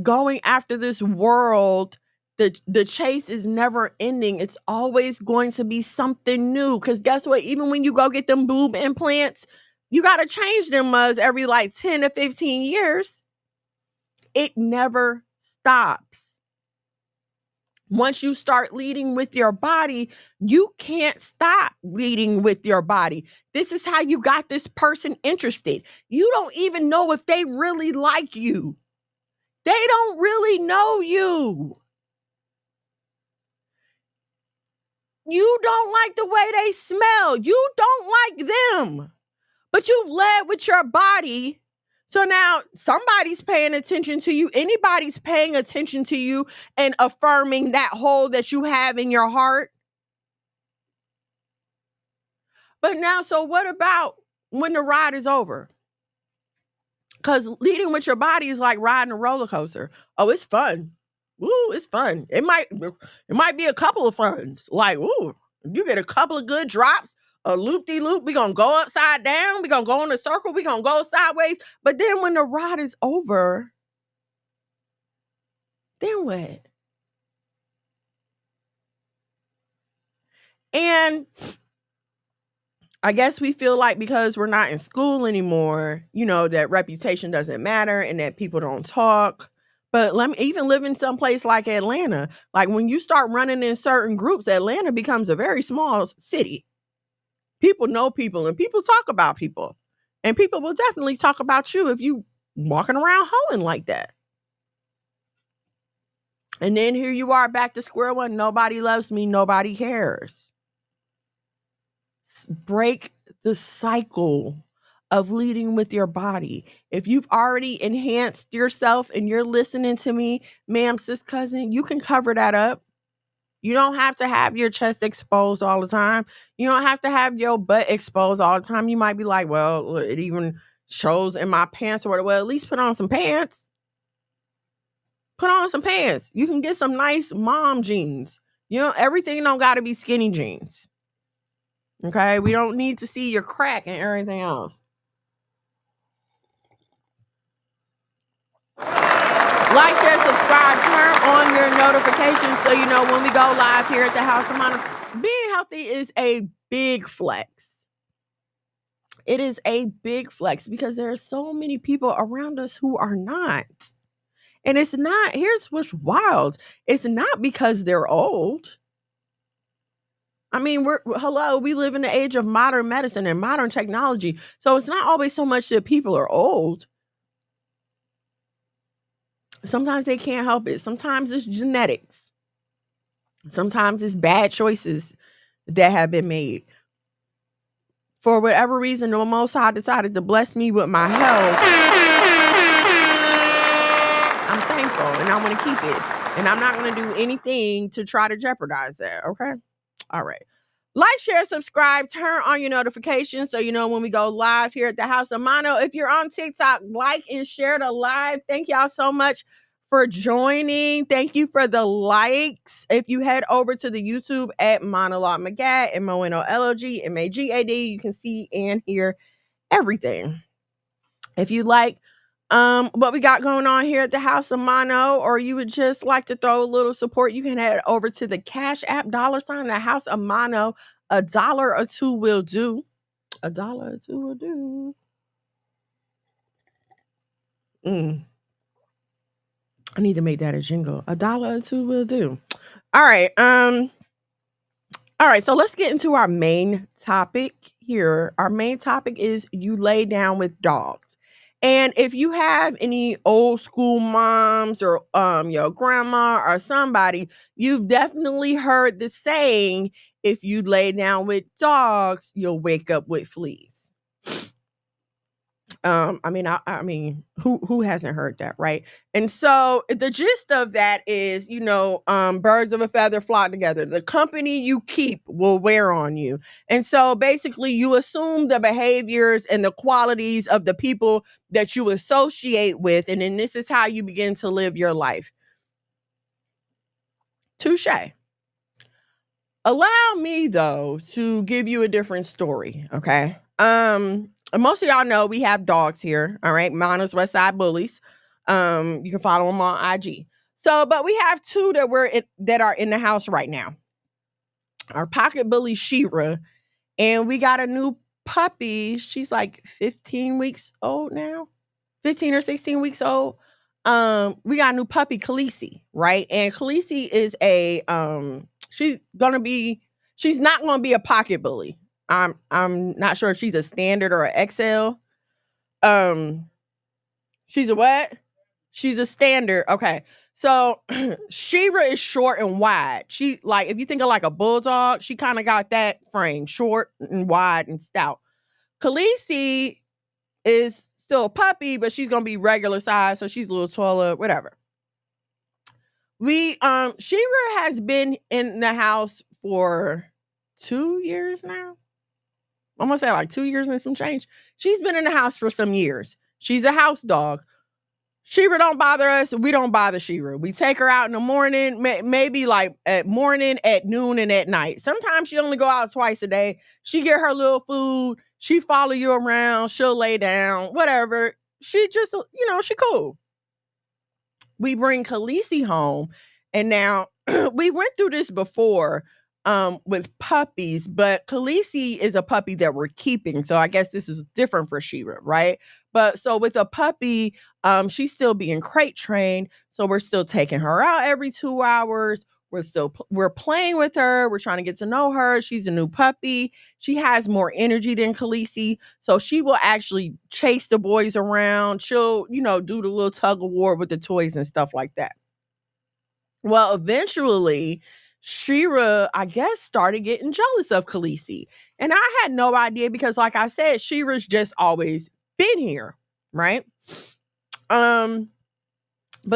Going after this world, the chase is never ending. It's always going to be something new. Because guess what? Even when you go get them boob implants, you got to change them every like 10 to 15 years. It never stops. Once you start leading with your body, you can't stop leading with your body. This is how you got this person interested. You don't even know if they really like you. They don't really know you. You don't like the way they smell. You don't like them. But you've led with your body. So now somebody's paying attention to you. Anybody's paying attention to you and affirming that hole that you have in your heart. But now, so what about when the ride is over? Because leading with your body is like riding a roller coaster. Oh, it's fun. Ooh, it's fun. It might be a couple of funs. Like, ooh, you get a couple of good drops, a loop-de-loop. We're going to go upside down. We're going to go in a circle. We're going to go sideways. But then when the ride is over, then what? And I guess we feel like because we're not in school anymore, that reputation doesn't matter and that people don't talk. But let me even live in some place like Atlanta. Like when you start running in certain groups, Atlanta becomes a very small city. People know people and people talk about people. And people will definitely talk about you if you walking around hoeing like that. And then here you are back to square one. Nobody loves me. Nobody cares. Break the cycle of leading with your body. If you've already enhanced yourself and you're listening to me, ma'am, sis, cousin, you can cover that up. You don't have to have your chest exposed all the time. You don't have to have your butt exposed all the time. You might be like, well, it even shows in my pants or whatever. Well, at least put on some pants. Put on some pants. You can get some nice mom jeans. Everything don't got to be skinny jeans. Okay? We don't need to see your crack and everything else. Like, share, subscribe, turn on your notifications so you know when we go live here at the House of Mono. Being healthy is a big flex. It is a big flex because there are so many people around us who are not. And it's not, here's what's wild. It's not because they're old. I mean, we live in the age of modern medicine and modern technology. So it's not always so much that people are old. Sometimes they can't help it. Sometimes it's genetics. Sometimes it's bad choices that have been made. For whatever reason, the Most High decided to bless me with my health. I'm thankful and I want to keep it. And I'm not going to do anything to try to jeopardize that. Okay? All right. Like, share, subscribe, turn on your notifications so you know when we go live here at the House of Mono. If you're on TikTok, like and share the live. Thank y'all so much for joining. Thank you for the likes. If you head over to the YouTube at Monologue Magad, MONOLOG MAGAD, you can see and hear everything. If you like what we got going on here at the House of Mono, or you would just like to throw a little support, you can head over to the Cash App $, the House of Mono. $1 or $2 will do. $1 or $2 will do. I need to make that a jingle. $1 or $2 will do. All right. All right, so let's get into our main topic here. Our main topic is you lay down with dogs. And if you have any old school moms or your grandma or somebody, you've definitely heard the saying, if you lay down with dogs, you'll wake up with fleas. I mean, who hasn't heard that, right? And so the gist of that is, birds of a feather flock together. The company you keep will wear on you. And so basically you assume the behaviors and the qualities of the people that you associate with, and then this is how you begin to live your life. Touche. Allow me, though, to give you a different story, okay? Most of y'all know we have dogs here, all right? Mine is Westside Bullies. You can follow them on IG. So, but we have two that are in the house right now. Our pocket bully Shira, and we got a new puppy. She's like 15 weeks old now, 15 or 16 weeks old. We got a new puppy, Khaleesi, right? And Khaleesi is she's not gonna be a pocket bully. I'm not sure if she's a standard or an XL. She's a what? She's a standard. Okay. So Shira is short and wide. She, like, if you think of like a bulldog, she kind of got that frame, short and wide and stout. Khaleesi is still a puppy, but she's gonna be regular size, so she's a little taller, whatever. Shira has been in the house for 2 years now. I'm gonna say like 2 years and some change. She's been in the house for some years. She's a house dog. Shira don't bother us. We don't bother Shira. We take her out in the morning, maybe like at morning, at noon, and at night. Sometimes she only go out twice a day. She get her little food. She follow you around. She'll lay down, whatever. She just, she cool. We bring Khaleesi home, and now we went through this before with puppies, but Khaleesi is a puppy that we're keeping. So I guess this is different for Shira, right? But so with a puppy, she's still being crate trained. So we're still taking her out every 2 hours. We're playing with her. We're trying to get to know her. She's a new puppy. She has more energy than Khaleesi. So she will actually chase the boys around. She'll, do the little tug of war with the toys and stuff like that. Well, eventually, Shira, I guess, started getting jealous of Khaleesi. And I had no idea because, like I said, Shira's just always been here, right? But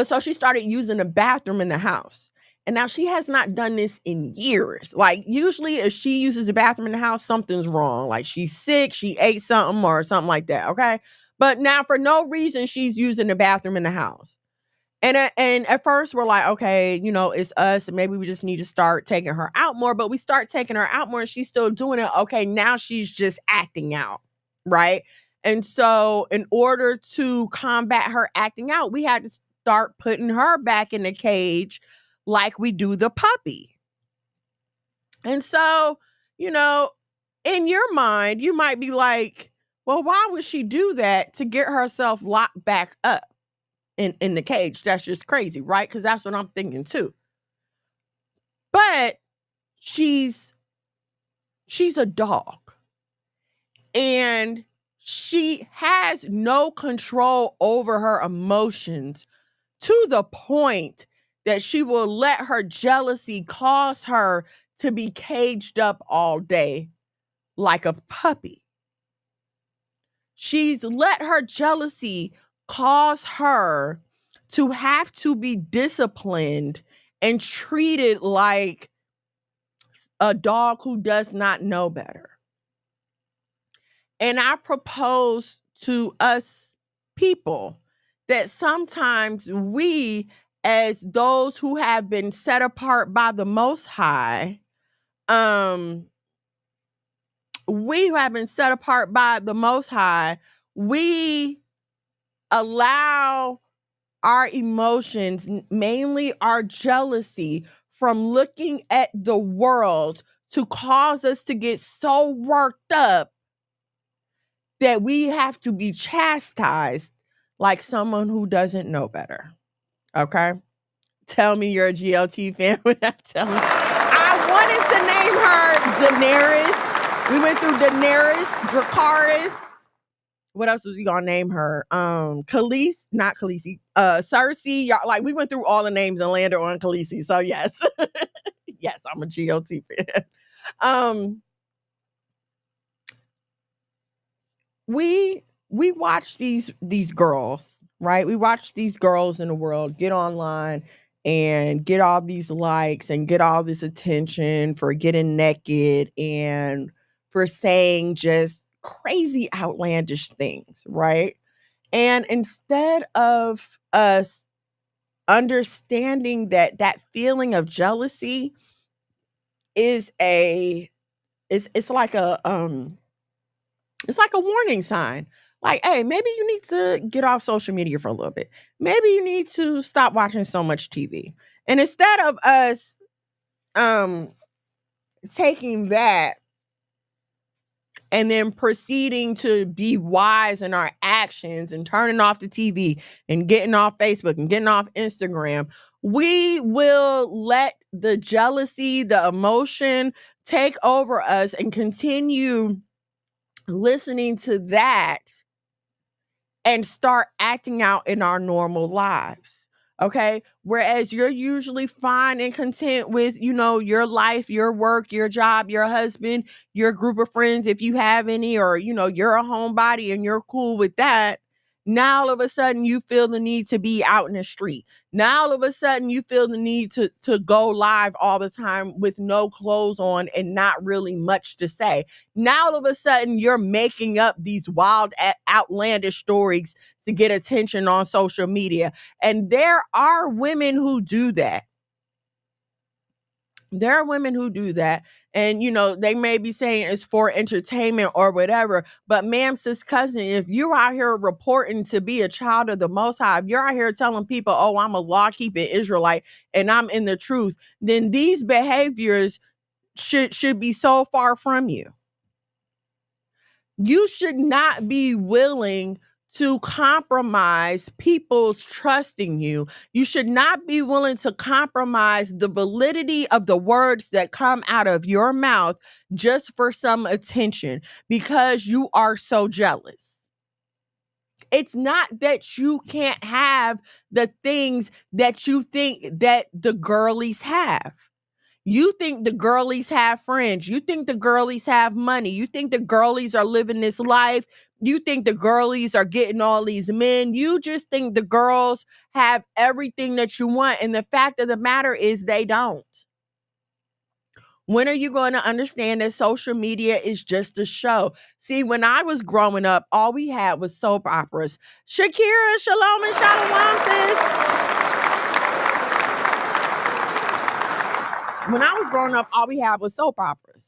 so she started using the bathroom in the house. And now she has not done this in years. Like, usually if she uses the bathroom in the house, something's wrong. Like, she's sick, she ate something or something like that, okay? But now for no reason, she's using the bathroom in the house. And at first we're like, okay, it's us. And maybe we just need to start taking her out more. But we start taking her out more and she's still doing it. Okay, now she's just acting out, right? And so in order to combat her acting out, we had to start putting her back in the cage like we do the puppy. And so, in your mind, you might be like, well, why would she do that to get herself locked back up in the cage? That's just crazy, right? Because that's what I'm thinking too. But she's a dog. And she has no control over her emotions to the point that she will let her jealousy cause her to be caged up all day like a puppy. She's let her jealousy cause her to have to be disciplined and treated like a dog who does not know better. And I propose to us people that sometimes we, as those who have been set apart by the Most High, we allow our emotions, mainly our jealousy, from looking at the world to cause us to get so worked up that we have to be chastised like someone who doesn't know better. Okay? Tell me you're a GLT fan when I tell you. I wanted to name her Daenerys. We went through Daenerys, Dracarys. What else was we gonna name her? Khaleesi, not Khaleesi. Cersei. Y'all, like, we went through all the names and landed on Khaleesi. So yes. Yes, I'm a GLT fan. We we watch these girls, right? We watch these girls in the world get online and get all these likes and get all this attention for getting naked and for saying just crazy outlandish things, right? And instead of us understanding that that feeling of jealousy is it's like a it's like a warning sign. Like, hey, maybe you need to get off social media for a little bit. Maybe you need to stop watching so much TV. And instead of us um taking that and then proceeding to be wise in our actions and turning off the TV and getting off Facebook and getting off Instagram, we will let the jealousy, the emotion take over us and continue listening to that and start acting out in our normal lives. Okay. Whereas you're usually fine and content with, your life, your work, your job, your husband, your group of friends, if you have any, or, you're a homebody and you're cool with that. Now all of a sudden you feel the need to be out in the street. Now all of a sudden you feel the need to go live all the time with no clothes on and not really much to say. Now all of a sudden you're making up these wild, outlandish stories to get attention on social media. And there are women who do that. There are women who do that. And, they may be saying it's for entertainment or whatever. But ma'am, sis, cousin, if you're out here reporting to be a child of the Most High, if you're out here telling people, oh, I'm a law-keeping Israelite and I'm in the truth, then these behaviors should be so far from you. You should not be willing to compromise people's trust in you. You should not be willing to compromise the validity of the words that come out of your mouth just for some attention because you are so jealous. It's not that you can't have the things that you think that the girlies have. You think the girlies have friends. You think the girlies have money. You think the girlies are living this life. You think the girlies are getting all these men. You just think the girls have everything that you want. And the fact of the matter is they don't. When are you going to understand that social media is just a show? See, when I was growing up, all we had was soap operas. Shakira, shalom and shalom, sis. When I was growing up, all we had was soap operas.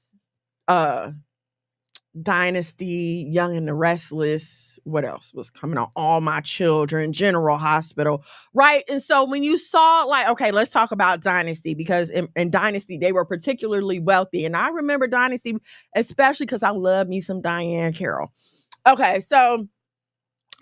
Dynasty, Young and the Restless. What else was coming on? All My Children, General Hospital, right? And so when you saw, okay, let's talk about Dynasty, because in Dynasty, they were particularly wealthy. And I remember Dynasty, especially because I love me some Diane Carroll. Okay, so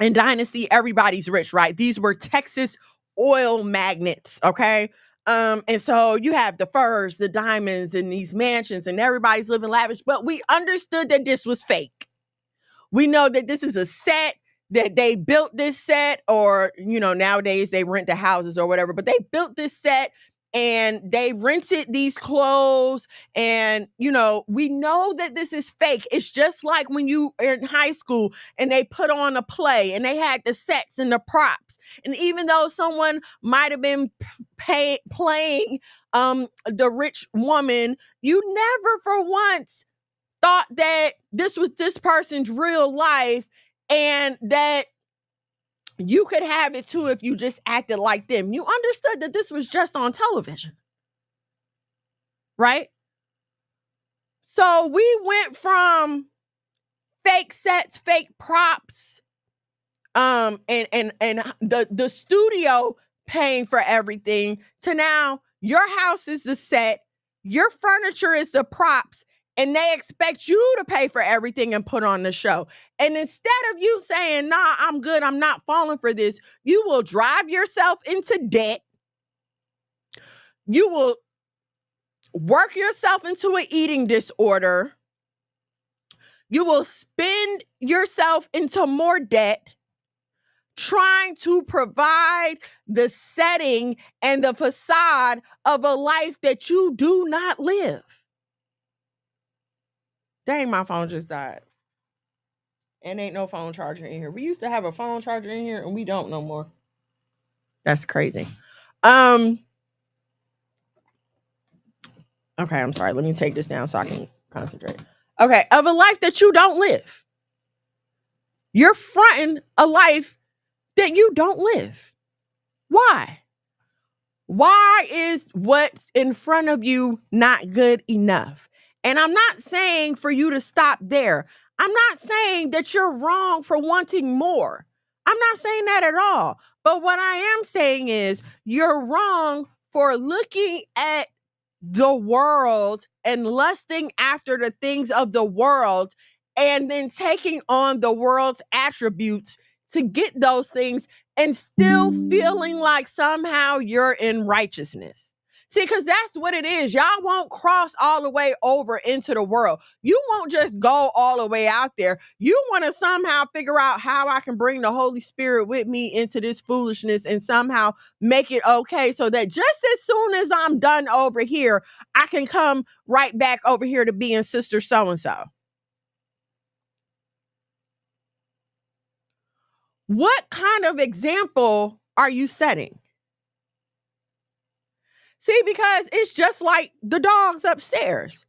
in Dynasty, everybody's rich, right? These were Texas oil magnates, okay? And so you have the furs, the diamonds, and these mansions, and everybody's living lavish. But we understood that this was fake. We know that this is a set, that they built this set, or, nowadays they rent the houses or whatever, but they built this set and they rented these clothes. And, we know that this is fake. It's just like when you are in high school and they put on a play and they had the sets and the props. And even though someone might have been playing the rich woman, you never for once thought that this was this person's real life and that you could have it too if you just acted like them. You understood that this was just on television, right? So we went from fake sets, fake props, and the studio paying for everything, to now your house is the set, your furniture is the props, and they expect you to pay for everything and put on the show. And instead of you saying, nah, I'm good, I'm not falling for this, you will drive yourself into debt. You will work yourself into an eating disorder. You will spend yourself into more debt trying to provide the setting and the facade of a life that you do not live. Dang, my phone just died. And ain't no phone charger in here. We used to have a phone charger in here and we don't no more. That's crazy. Okay, I'm sorry. Let me take this down so I can concentrate. Okay, of a life that you don't live. You're fronting a life that you don't live. Why? Why is what's in front of you not good enough? And I'm not saying for you to stop there. I'm not saying that you're wrong for wanting more. I'm not saying that at all. But what I am saying is you're wrong for looking at the world and lusting after the things of the world and then taking on the world's attributes to get those things and still feeling like somehow you're in righteousness. See, because that's what it is. Y'all won't cross all the way over into the world. You won't just go all the way out there. You want to somehow figure out how I can bring the Holy Spirit with me into this foolishness and somehow make it okay so that just as soon as I'm done over here, I can come right back over here to being sister so-and-so. What kind of example are you setting? See, because it's just like the dogs upstairs.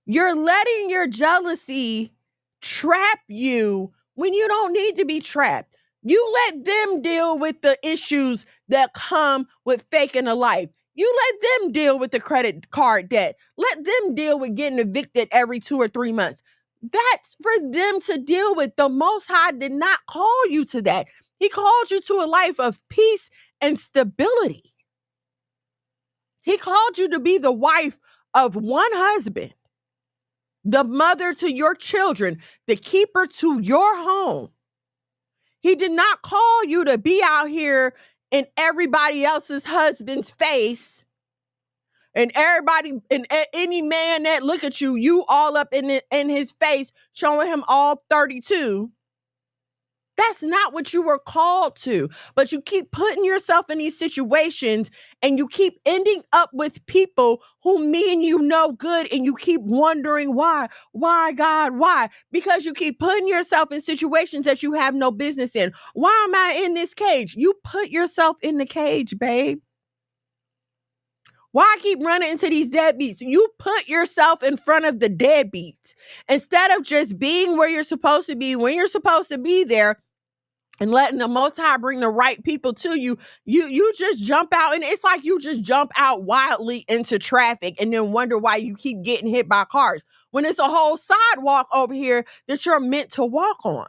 You're letting your jealousy trap you when you don't need to be trapped. You let them deal with the issues that come with faking a life. You let them deal with the credit card debt. Let them deal with getting evicted every 2 or 3 months. That's for them to deal with. The Most High did not call you to that. He called you to a life of peace and stability. He called you to be the wife of one husband, the mother to your children, the keeper to your home. He did not call you to be out here in everybody else's husband's face and everybody and any man that look at you, you all up in his face, showing him all 32. That's not what you were called to. But you keep putting yourself in these situations and you keep ending up with people who mean you no good and you keep wondering why. Why, God, why? Because you keep putting yourself in situations that you have no business in. Why am I in this cage? You put yourself in the cage, babe. Why keep running into these deadbeats? You put yourself in front of the deadbeats. Instead of just being where you're supposed to be, when you're supposed to be there, and letting the Most High bring the right people to you, you just jump out. And it's like you just jump out wildly into traffic and then wonder why you keep getting hit by cars when it's a whole sidewalk over here that you're meant to walk on.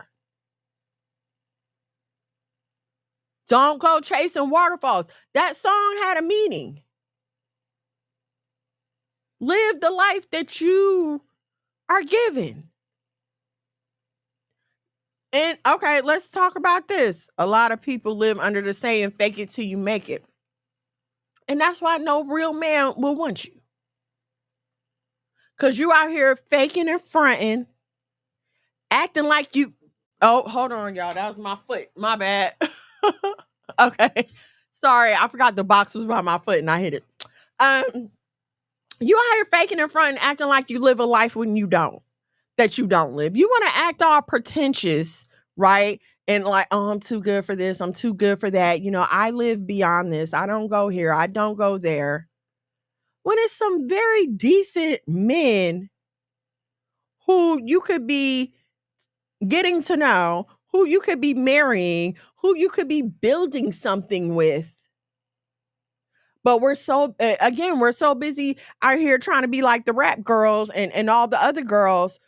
Don't go chasing waterfalls. That song had a meaning. Live the life that you are given. And okay, let's talk about this. A lot of people live under the saying, fake it till you make it. And that's why no real man will want you. Because you out here faking and fronting, acting like you... Oh, hold on, y'all. That was my foot. My bad. Okay. Sorry, I forgot the box was by my foot and I hit it. You out here faking and fronting, acting like you live a life when you don't. That you don't live. You want to act all pretentious, right? And like, oh, I'm too good for this. I'm too good for that. You know, I live beyond this. I don't go here. I don't go there. When it's some very decent men who you could be getting to know, who you could be marrying, who you could be building something with. But we're so, again, we're so busy out here trying to be like the rap girls and all the other girls.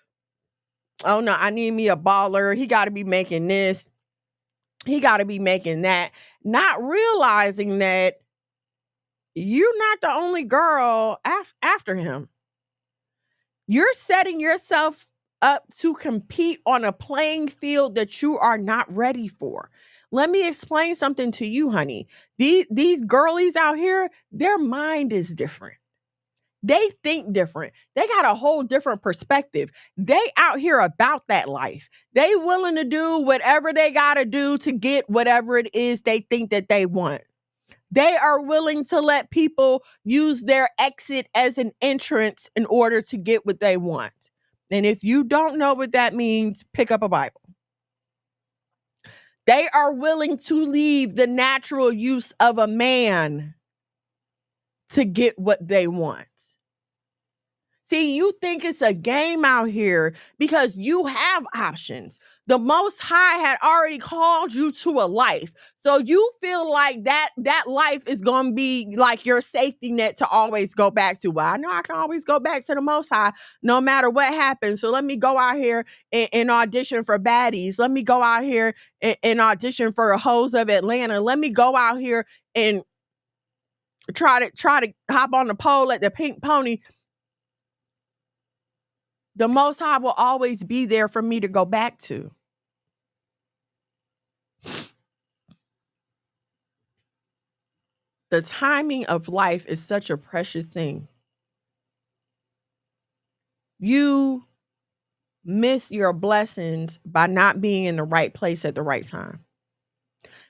Oh no, I need me a baller. He got to be making this. He got to be making that. Not realizing that you're not the only girl after him. You're setting yourself up to compete on a playing field that you are not ready for. Let me explain something to you, honey. These girlies out here, their mind is different. They think different. They got a whole different perspective. They out here about that life. They willing to do whatever they got to do to get whatever it is they think that they want. They are willing to let people use their exit as an entrance in order to get what they want. And if you don't know what that means, pick up a Bible. They are willing to leave the natural use of a man to get what they want. See, you think it's a game out here because you have options. The Most High had already called you to a life. So you feel like that life is going to be like your safety net to always go back to. Well, I know I can always go back to the Most High no matter what happens. So let me go out here and audition for baddies. Let me go out here and audition for a Hoes of Atlanta. Let me go out here and try to hop on the pole at the Pink Pony. The Most High will always be there for me to go back to. The timing of life is such a precious thing. You miss your blessings by not being in the right place at the right time.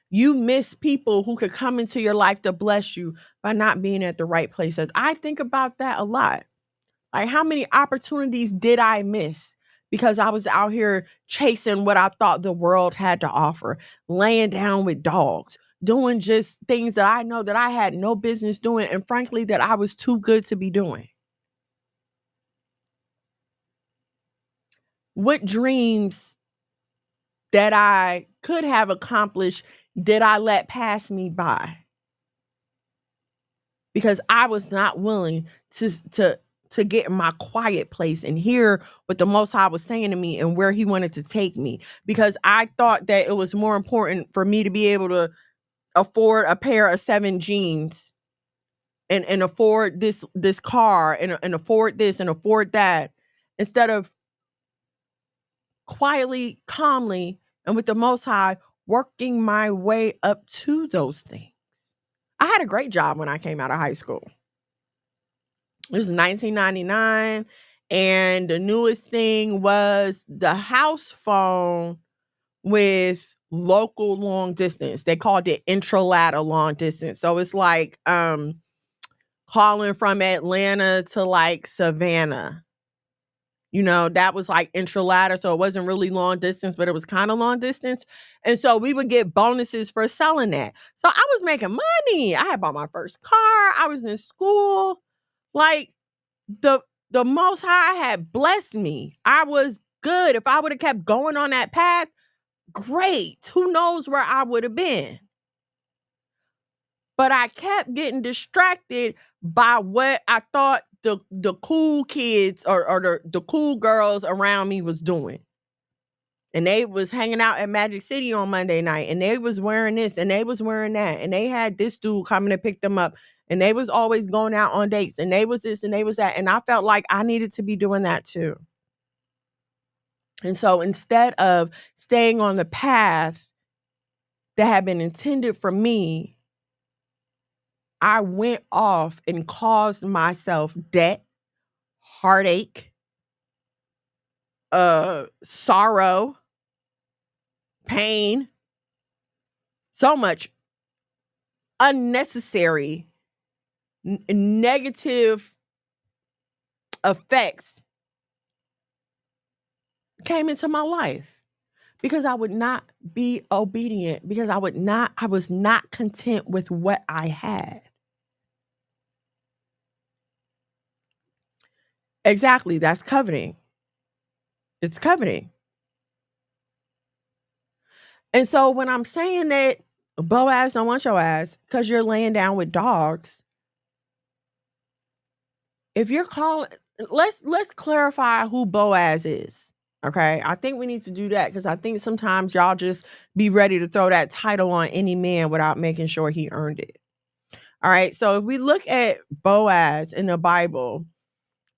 You miss people who could come into your life to bless you by not being at the right place. I think about that a lot. Like, how many opportunities did I miss because I was out here chasing what I thought the world had to offer, laying down with dogs, doing just things that I know that I had no business doing, and frankly, that I was too good to be doing. What dreams that I could have accomplished did I let pass me by? Because I was not willing to get in my quiet place and hear what the Most High was saying to me and where he wanted to take me. Because I thought that it was more important for me to be able to afford a pair of 7 jeans and afford this car and afford this and afford that, instead of quietly, calmly, and with the Most High working my way up to those things. I had a great job when I came out of high school. It was 1999, and the newest thing was the house phone with local long distance. They called it intralata long distance. So it's like calling from Atlanta to like Savannah. You know, that was like intralata. So it wasn't really long distance, but it was kind of long distance. And so we would get bonuses for selling that. So I was making money. I had bought my first car. I was in school. Like, the Most High had blessed me. I was good. If I would have kept going on that path, great. Who knows where I would have been? But I kept getting distracted by what I thought the cool kids or the cool girls around me was doing. And they was hanging out at Magic City on Monday night, and they was wearing this and they was wearing that, and they had this dude coming to pick them up, and they was always going out on dates, and they was this and they was that, and I felt like I needed to be doing that too. And so instead of staying on the path that had been intended for me, I went off and caused myself debt, heartache, sorrow, pain, so much unnecessary negative effects came into my life because I would not be obedient, because I was not content with what I had. Exactly, that's coveting. It's coveting. And so when I'm saying that Boaz don't want your ass because you're laying down with dogs, if you're calling, let's clarify who Boaz is. Okay, I think we need to do that because I think sometimes y'all just be ready to throw that title on any man without making sure he earned it. All right, so if we look at Boaz in the Bible,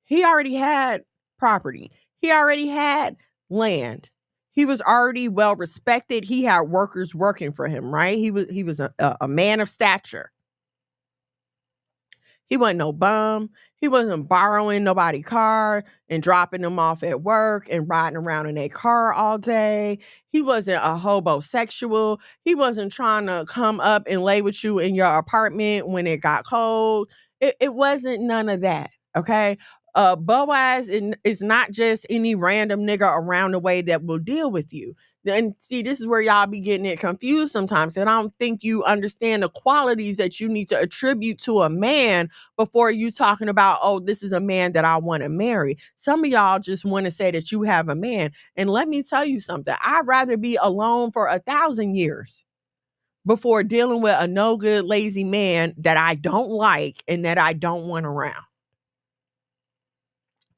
he already had property. He already had land. He was already well respected. He had workers working for him, right? He was a man of stature. He wasn't no bum. He wasn't borrowing nobody's car and dropping them off at work and riding around in a car all day. He wasn't a hobosexual. He wasn't trying to come up and lay with you in your apartment when it got cold. It wasn't none of that, okay? Boaz is not just any random nigga around the way that will deal with you. And see, this is where y'all be getting it confused sometimes. And I don't think you understand the qualities that you need to attribute to a man before you talking about, oh, this is a man that I want to marry. Some of y'all just want to say that you have a man. And let me tell you something. I'd rather be alone for 1,000 years before dealing with a no good, lazy man that I don't like and that I don't want around.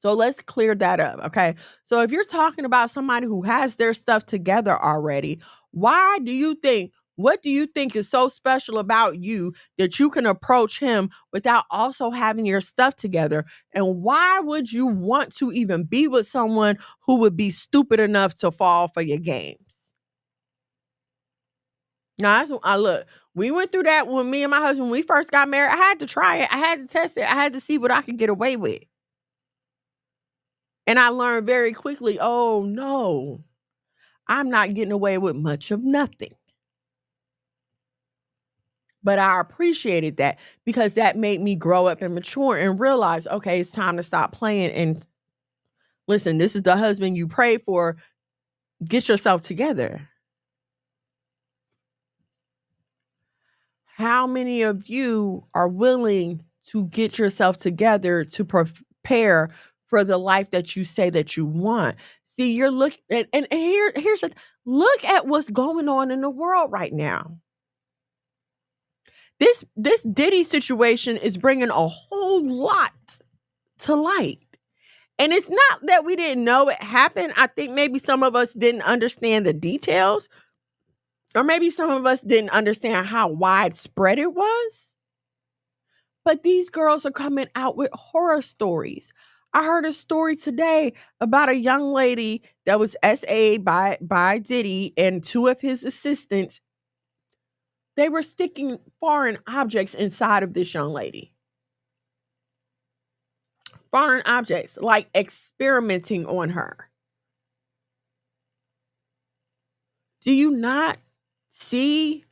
So let's clear that up, okay? So if you're talking about somebody who has their stuff together already, what do you think is so special about you that you can approach him without also having your stuff together? And why would you want to even be with someone who would be stupid enough to fall for your games? Now, look, we went through that when me and my husband, when we first got married. I had to try it. I had to test it. I had to see what I could get away with. And I learned very quickly, oh no, I'm not getting away with much of nothing. But I appreciated that because that made me grow up and mature and realize, okay, it's time to stop playing. And listen, this is the husband you pray for. Get yourself together. How many of you are willing to get yourself together to prepare for the life that you say that you want? See, you're looking at, and here's look at what's going on in the world right now. This Diddy situation is bringing a whole lot to light. And it's not that we didn't know it happened. I think maybe some of us didn't understand the details, or maybe some of us didn't understand how widespread it was. But these girls are coming out with horror stories. I heard a story today about a young lady that was SA'd by Diddy and two of his assistants. They were sticking foreign objects inside of this young lady. Foreign objects, like experimenting on her. Do you not see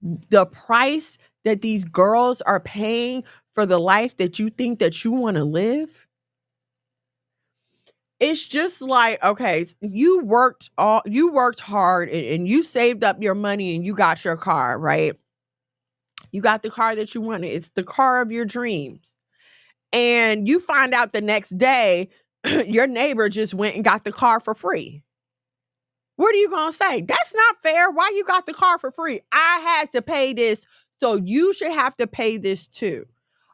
the price that these girls are paying for the life that you think that you want to live? It's just like, okay, you worked hard and you saved up your money and you got your car, right? You got the car that you wanted. It's the car of your dreams. And you find out the next day your neighbor just went and got the car for free. What are you going to say? That's not fair. Why you got the car for free? I had to pay this, so you should have to pay this too.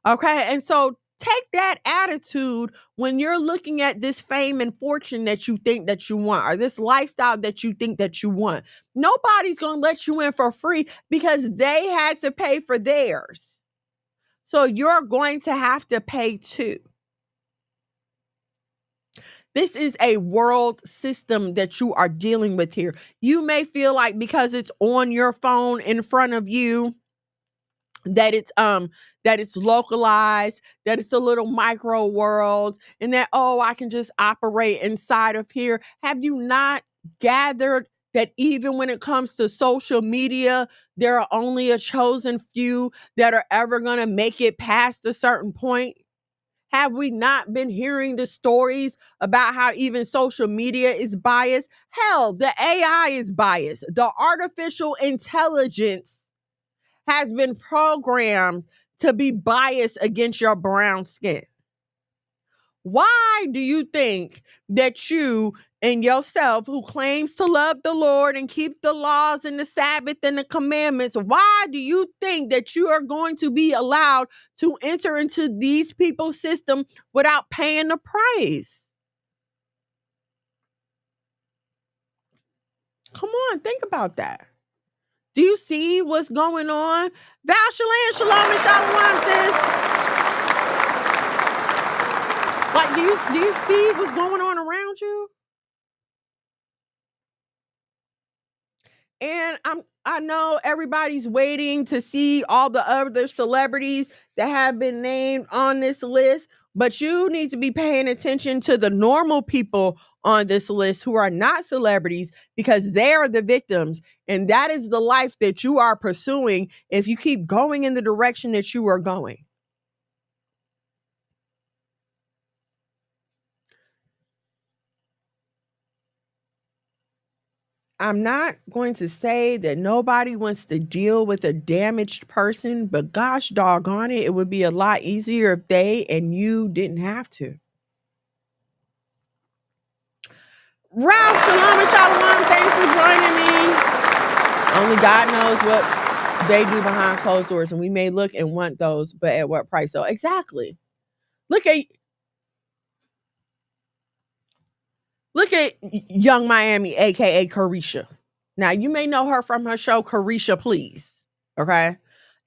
Okay? And so take that attitude when you're looking at this fame and fortune that you think that you want, or this lifestyle that you think that you want. Nobody's going to let you in for free because they had to pay for theirs. So you're going to have to pay too. This is a world system that you are dealing with here. You may feel like because it's on your phone in front of you that it's localized, that it's a little micro world, and that, oh, I can just operate inside of here. Have you not gathered that even when it comes to social media, there are only a chosen few that are ever going to make it past a certain point? Have we not been hearing the stories about how even social media is biased? Hell, the AI is biased. The artificial intelligence has been programmed to be biased against your brown skin. Why do you think that you and yourself, who claims to love the Lord and keep the laws and the Sabbath and the commandments, why do you think that you are going to be allowed to enter into these people's system without paying the price? Come on, think about that. Do you see what's going on? Val Shalom, shalom and shalom, sis. Like, do you see what's going on around you? And I know everybody's waiting to see all the other celebrities that have been named on this list, but you need to be paying attention to the normal people on this list who are not celebrities, because they are the victims. And that is the life that you are pursuing if you keep going in the direction that you are going. I'm not going to say that nobody wants to deal with a damaged person, but gosh doggone it, it would be a lot easier if they and you didn't have to. Ralph, shalom and shalom. Thanks for joining me. Only God knows what they do behind closed doors, and we may look and want those, but at what price? So exactly. Look at Young Miami, aka Carisha. Now you may know her from her show Carisha Please. Okay.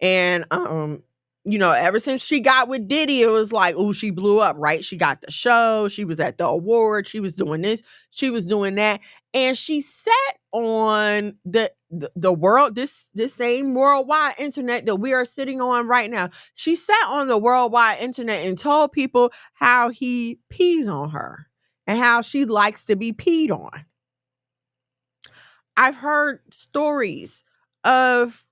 And ever since she got with Diddy, it was like, oh, she blew up, right? She got the show, she was at the award, she was doing this, she was doing that. And she sat on the world, this same worldwide internet that we are sitting on right now. She sat on the worldwide internet and told people how he pees on her and how she likes to be peed on. I've heard stories of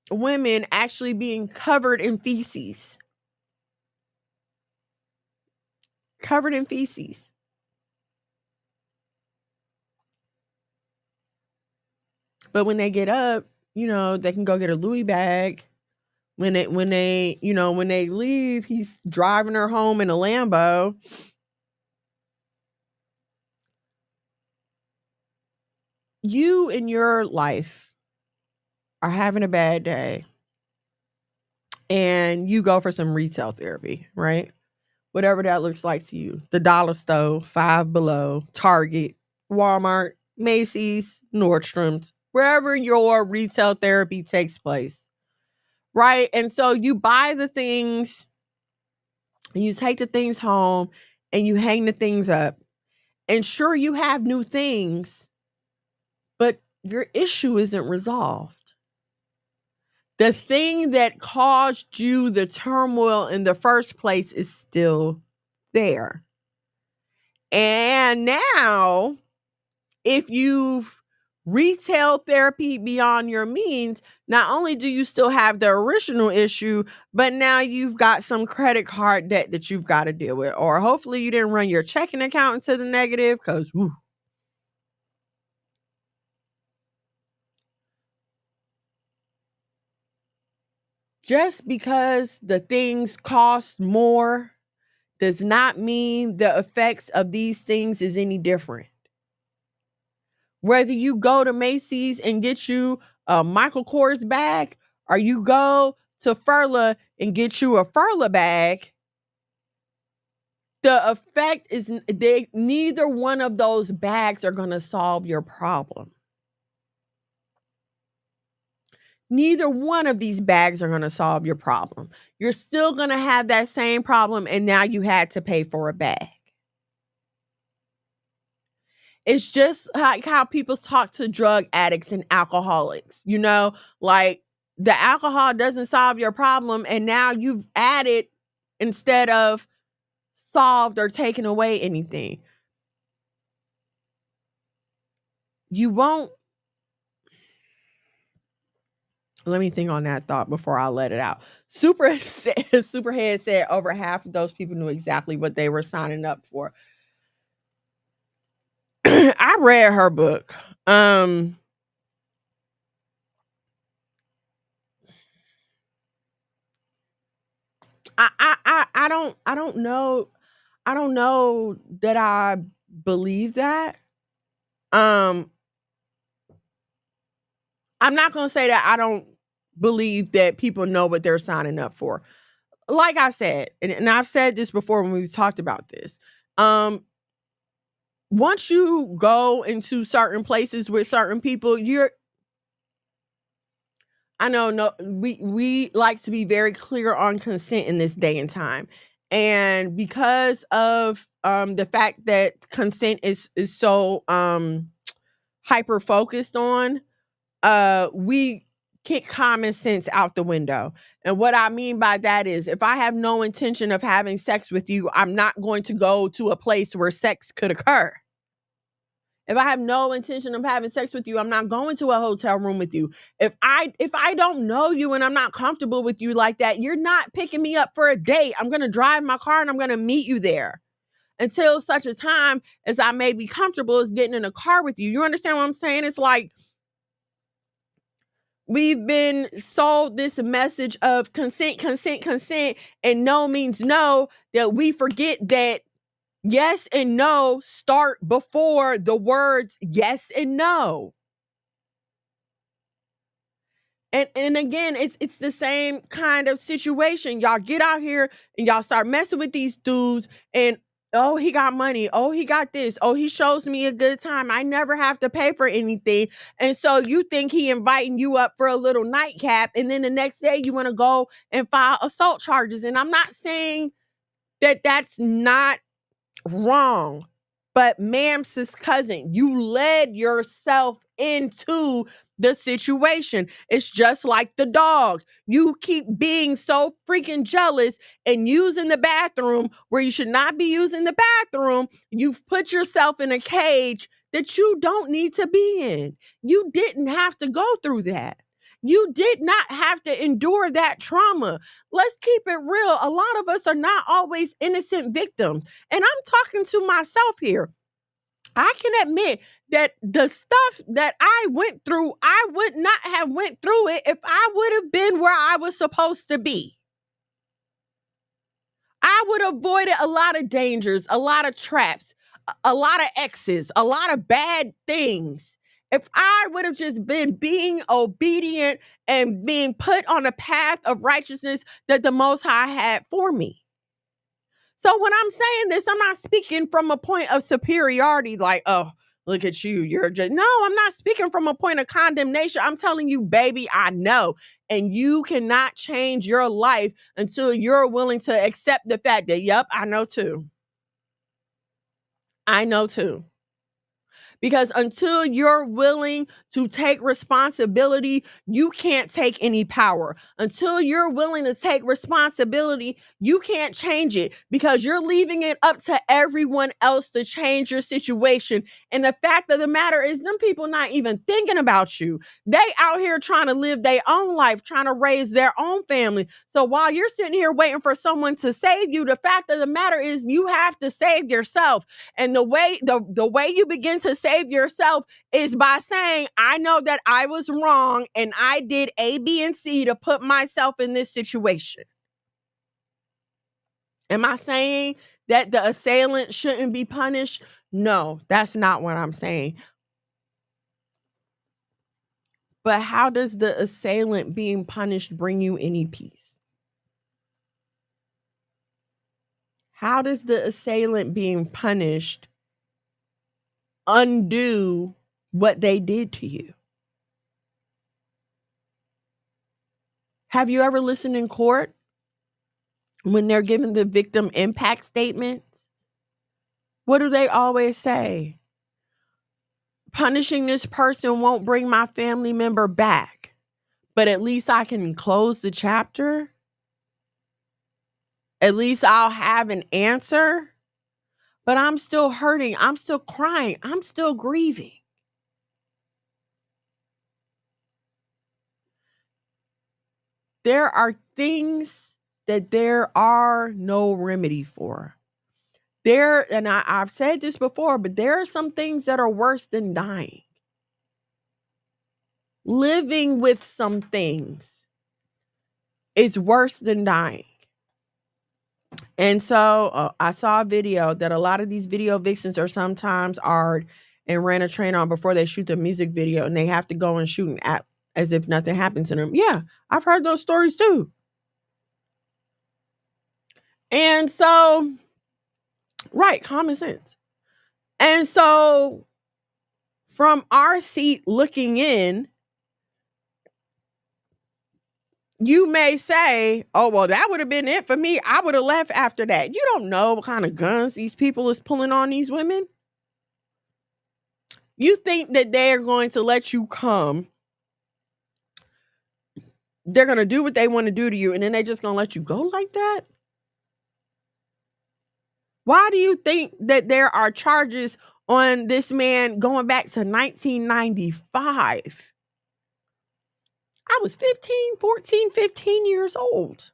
women actually being covered in feces. Covered in feces. But when they get up, they can go get a Louis bag. When they leave, he's driving her home in a Lambo. You in your life are having a bad day and you go for some retail therapy, right? Whatever that looks like to you. The Dollar Store, Five Below, Target, Walmart, Macy's, Nordstrom's, wherever your retail therapy takes place, right? And so you buy the things and you take the things home and you hang the things up. And sure, you have new things, but your issue isn't resolved. The thing that caused you the turmoil in the first place is still there. And now, if you've retail therapy beyond your means, not only do you still have the original issue, but now you've got some credit card debt that you've got to deal with. Or hopefully you didn't run your checking account into the negative because just because the things cost more does not mean the effects of these things is any different. Whether you go to Macy's and get you a Michael Kors bag, or you go to Furla and get you a Furla bag, the effect is neither one of those bags are going to solve your problem. Neither one of these bags are going to solve your problem. You're still going to have that same problem, and now you had to pay for a bag. It's just like how people talk to drug addicts and alcoholics, like the alcohol doesn't solve your problem, and now you've added instead of solved or taken away anything. You won't. Let me think on that thought before I let it out. Superhead said over half of those people knew exactly what they were signing up for. I read her book. I don't know. I don't know that I believe that. I'm not going to say that I don't believe that people know what they're signing up for. Like I said, and I've said this before when we've talked about this. Once you go into certain places with certain people, we like to be very clear on consent in this day and time. And because of the fact that consent is so hyper focused on, we kick common sense out the window. And what I mean by that is if I have no intention of having sex with you, I'm not going to go to a place where sex could occur. If I have no intention of having sex with you, I'm not going to a hotel room with you. If I don't know you and I'm not comfortable with you like that, you're not picking me up for a date. I'm going to drive my car and I'm going to meet you there. until such a time as I may be comfortable as getting in a car with you. You understand what I'm saying? It's like we've been sold this message of consent, consent, consent, and no means no, that we forget that yes and no start before the words yes and no. And again, it's the same kind of situation. Y'all get out here and y'all start messing with these dudes, and oh, he got money. Oh, he got this. Oh, he shows me a good time. I never have to pay for anything. And so you think he inviting you up for a little nightcap, and then the next day you want to go and file assault charges. And I'm not saying that that's not wrong. But ma'am, sis cousin, you led yourself into the situation. It's just like the dog. You keep being so freaking jealous and using the bathroom where you should not be using the bathroom. You've put yourself in a cage that you don't need to be in. You didn't have to go through that. You did not have to endure that trauma. Let's keep it real. A lot of us are not always innocent victims. And I'm talking to myself here. I can admit that the stuff that I went through, I would not have went through it if I would have been where I was supposed to be. I would have avoided a lot of dangers, a lot of traps, a lot of exes, a lot of bad things. If I would have just been being obedient and being put on a path of righteousness that the Most High had for me. So when I'm saying this, I'm not speaking from a point of superiority, like, oh, look at you, you're just, no, I'm not speaking from a point of condemnation. I'm telling you, baby, I know. And you cannot change your life until you're willing to accept the fact that, yep, I know too. I know too. Because until you're willing to take responsibility, you can't take any power. Until you're willing to take responsibility, you can't change it because you're leaving it up to everyone else to change your situation. And the fact of the matter is, them people not even thinking about you. They out here trying to live their own life, trying to raise their own family. So while you're sitting here waiting for someone to save you, the fact of the matter is you have to save yourself. And the way you begin to save yourself is by saying, I know that I was wrong and I did A, B, and C to put myself in this situation. Am I saying that the assailant shouldn't be punished? No, that's not what I'm saying. But how does the assailant being punished bring you any peace? How does the assailant being punished undo what they did to you? Have you ever listened in court when they're giving the victim impact statements? What do they always say? Punishing this person won't bring my family member back, but at least I can close the chapter. At least I'll have an answer. But I'm still hurting. I'm still crying. I'm still grieving. There are things that there are no remedy for. And I've said this before, but there are some things that are worse than dying. Living with some things is worse than dying. And so I saw a video that a lot of these video vixens are sometimes are and ran a train on before they shoot the music video, and they have to go and shoot an app as if nothing happened to them. Yeah, I've heard those stories too. And so, right, common sense. And so from our seat looking in, you may say, oh, well, that would have been it for me. I would have left after that. You don't know what kind of guns these people is pulling on these women. You think that they're going to let you come. They're going to do what they want to do to you, and then they're just going to let you go like that? Why do you think that there are charges on this man going back to 1995? I was 15 years old.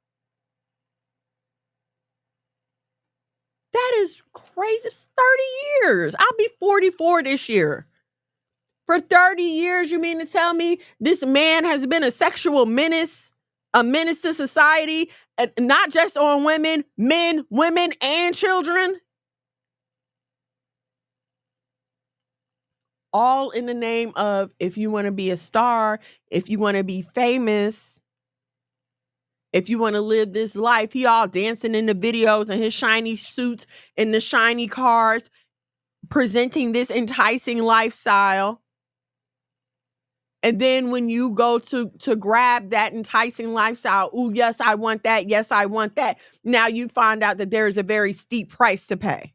That is crazy. It's 30 years. I'll be 44 this year. For 30 years, you mean to tell me this man has been a sexual menace, a menace to society, and not just on women, men, women, and children? All in the name of, if you want to be a star, if you want to be famous, if you want to live this life, he all dancing in the videos in his shiny suits and the shiny cars, presenting this enticing lifestyle. And then when you go to grab that enticing lifestyle, oh, yes, I want that. Yes, I want that. Now you find out that there is a very steep price to pay.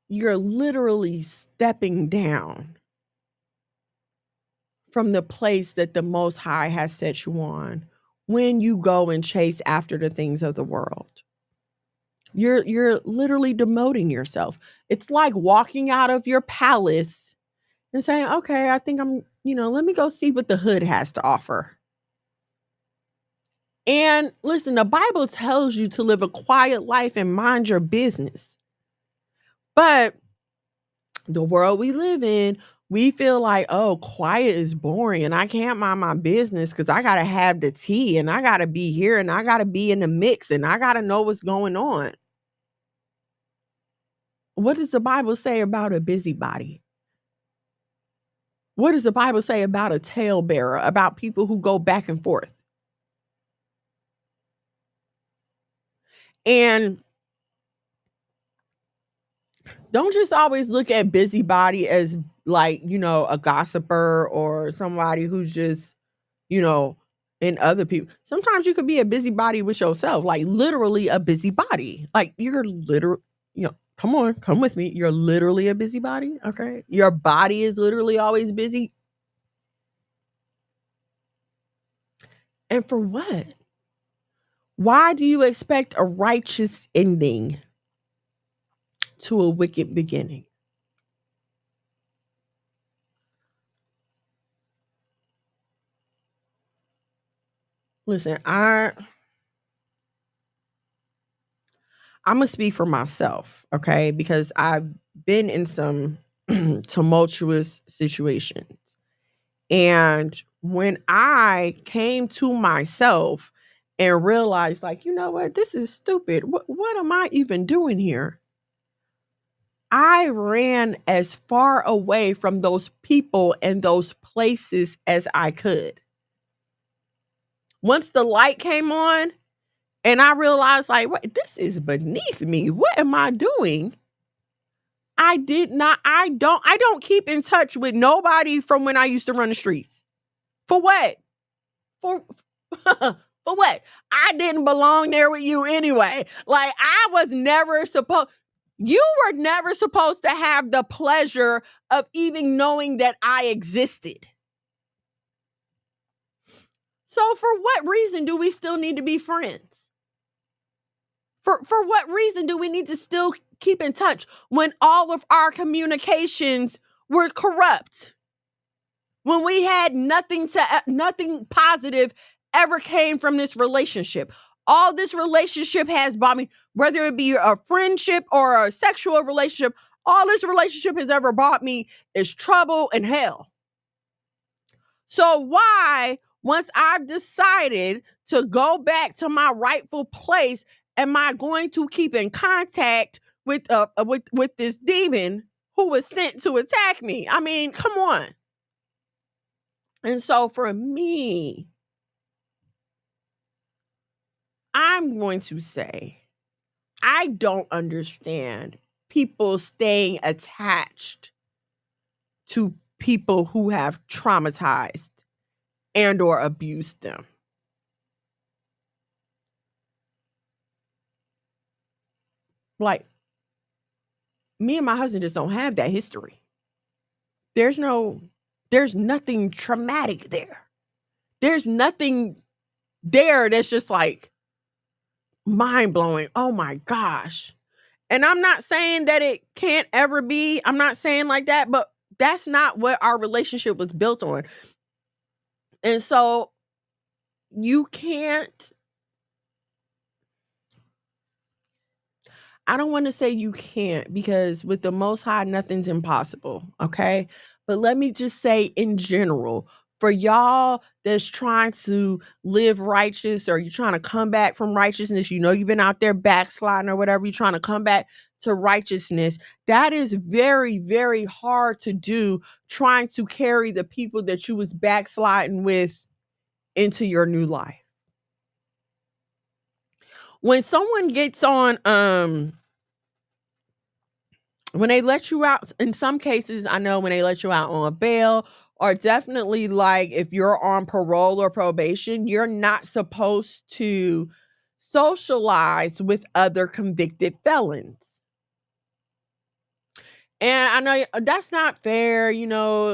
You're literally stepping down from the place that the Most High has set you on when you go and chase after the things of the world. You're literally demoting yourself. It's like walking out of your palace and saying, okay, I think let me go see what the hood has to offer. And listen, the Bible tells you to live a quiet life and mind your business. But the world we live in, we feel like, oh, quiet is boring and I can't mind my business because I got to have the tea and I got to be here and I got to be in the mix and I got to know what's going on. What does the Bible say about a busybody? What does the Bible say about a talebearer, about people who go back and forth? And don't just always look at busybody as like, a gossiper or somebody who's just, in other people. Sometimes you could be a busybody with yourself, like literally a busybody. Like you're literally, come on, come with me. You're literally a busybody, okay? Your body is literally always busy. And for what? Why do you expect a righteous ending to a wicked beginning? Listen, I'm gonna speak for myself, okay? Because I've been in some tumultuous situations. And when I came to myself and realized, like, you know what, this is stupid. What am I even doing here? I ran as far away from those people and those places as I could. Once the light came on and I realized, like, what, this is beneath me. What am I doing? I don't keep in touch with nobody from when I used to run the streets. For what? For for what? I didn't belong there with you anyway. Like you were never supposed to have the pleasure of even knowing that I existed. So for what reason do we still need to be friends? For what reason do we need to still keep in touch when all of our communications were corrupt? When we had nothing positive ever came from this relationship. All this relationship has brought me, whether it be a friendship or a sexual relationship, all this relationship has ever brought me is trouble and hell. So why, once I've decided to go back to my rightful place, am I going to keep in contact with this demon who was sent to attack me? I mean, come on. And so for me, I'm going to say, I don't understand people staying attached to people who have traumatized and or abused them. Like, me and my husband just don't have that history. There's nothing traumatic there. There's nothing there that's just like mind blowing. Oh my gosh. And I'm not saying that it can't ever be. I'm not saying like that, but that's not what our relationship was built on. And so you can't, I don't want to say you can't, because with the Most High, nothing's impossible. Okay. But let me just say in general, for y'all that's trying to live righteous, or you're trying to come back from righteousness, you've been out there backsliding or whatever, you're trying to come back to righteousness. That is very, very hard to do, trying to carry the people that you was backsliding with into your new life. When someone gets on, when they let you out, in some cases, I know when they let you out on bail, or definitely like if you're on parole or probation, you're not supposed to socialize with other convicted felons. And I know that's not fair.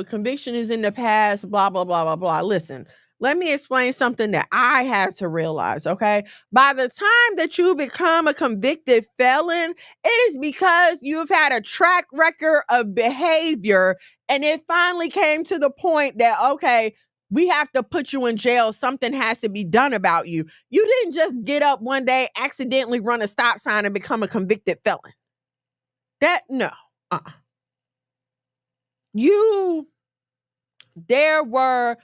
Conviction is in the past, blah, blah, blah, blah, blah. Listen, let me explain something that I had to realize, okay? By the time that you become a convicted felon, it is because you've had a track record of behavior, and it finally came to the point that, okay, we have to put you in jail. Something has to be done about you. You didn't just get up one day, accidentally run a stop sign, and become a convicted felon. No. There were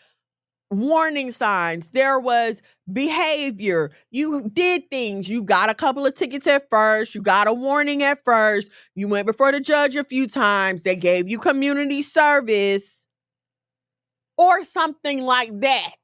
warning signs. There was behavior. You did things. You got a couple of tickets at first. You got a warning at first. You went before the judge a few times. They gave you community service or something like that.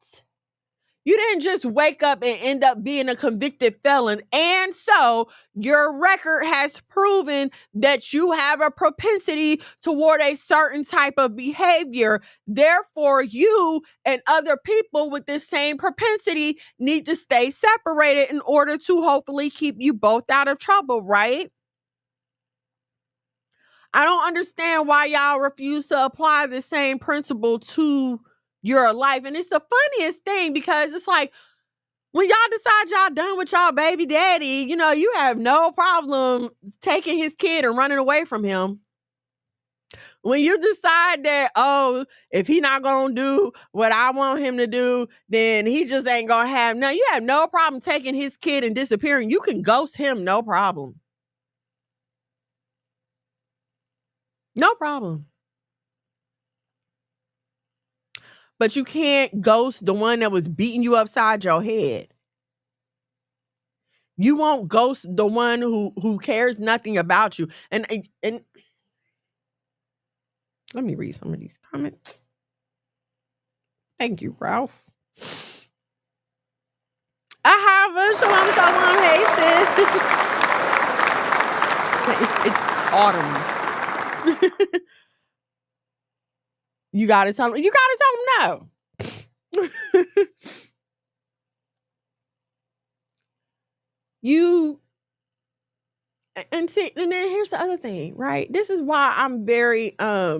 You didn't just wake up and end up being a convicted felon. And so your record has proven that you have a propensity toward a certain type of behavior. Therefore, you and other people with this same propensity need to stay separated in order to hopefully keep you both out of trouble, right? I don't understand why y'all refuse to apply the same principle to your life. And it's the funniest thing, because it's like, when y'all decide y'all done with y'all baby daddy, you have no problem taking his kid and running away from him. When you decide that, if he not going to do what I want him to do, then he just ain't going to have none. You have no problem taking his kid and disappearing. You can ghost him, no problem. No problem. But you can't ghost the one that was beating you upside your head. You won't ghost the one who cares nothing about you. And let me read some of these comments. Thank you, Ralph. Ahava, shalom, shalom, hey sis. It's autumn. You gotta tell them no. And then here's the other thing, right? This is why I'm very, at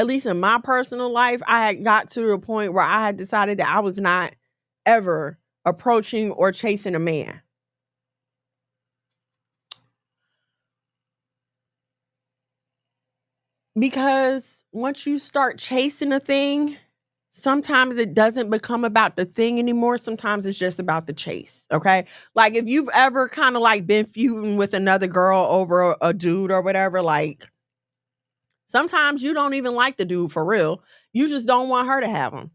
least in my personal life, I had got to a point where I had decided that I was not ever approaching or chasing a man. Because once you start chasing a thing, sometimes it doesn't become about the thing anymore. Sometimes it's just about the chase. Okay. Like if you've ever kind of like been feuding with another girl over a dude or whatever, like sometimes you don't even like the dude for real. You just don't want her to have him.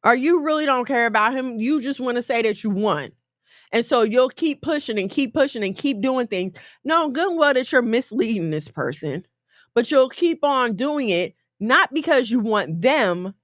Or you really don't care about him. You just want to say that you won. And so you'll keep pushing and keep doing things. No, good and well that you're misleading this person, but you'll keep on doing it, not because you want them,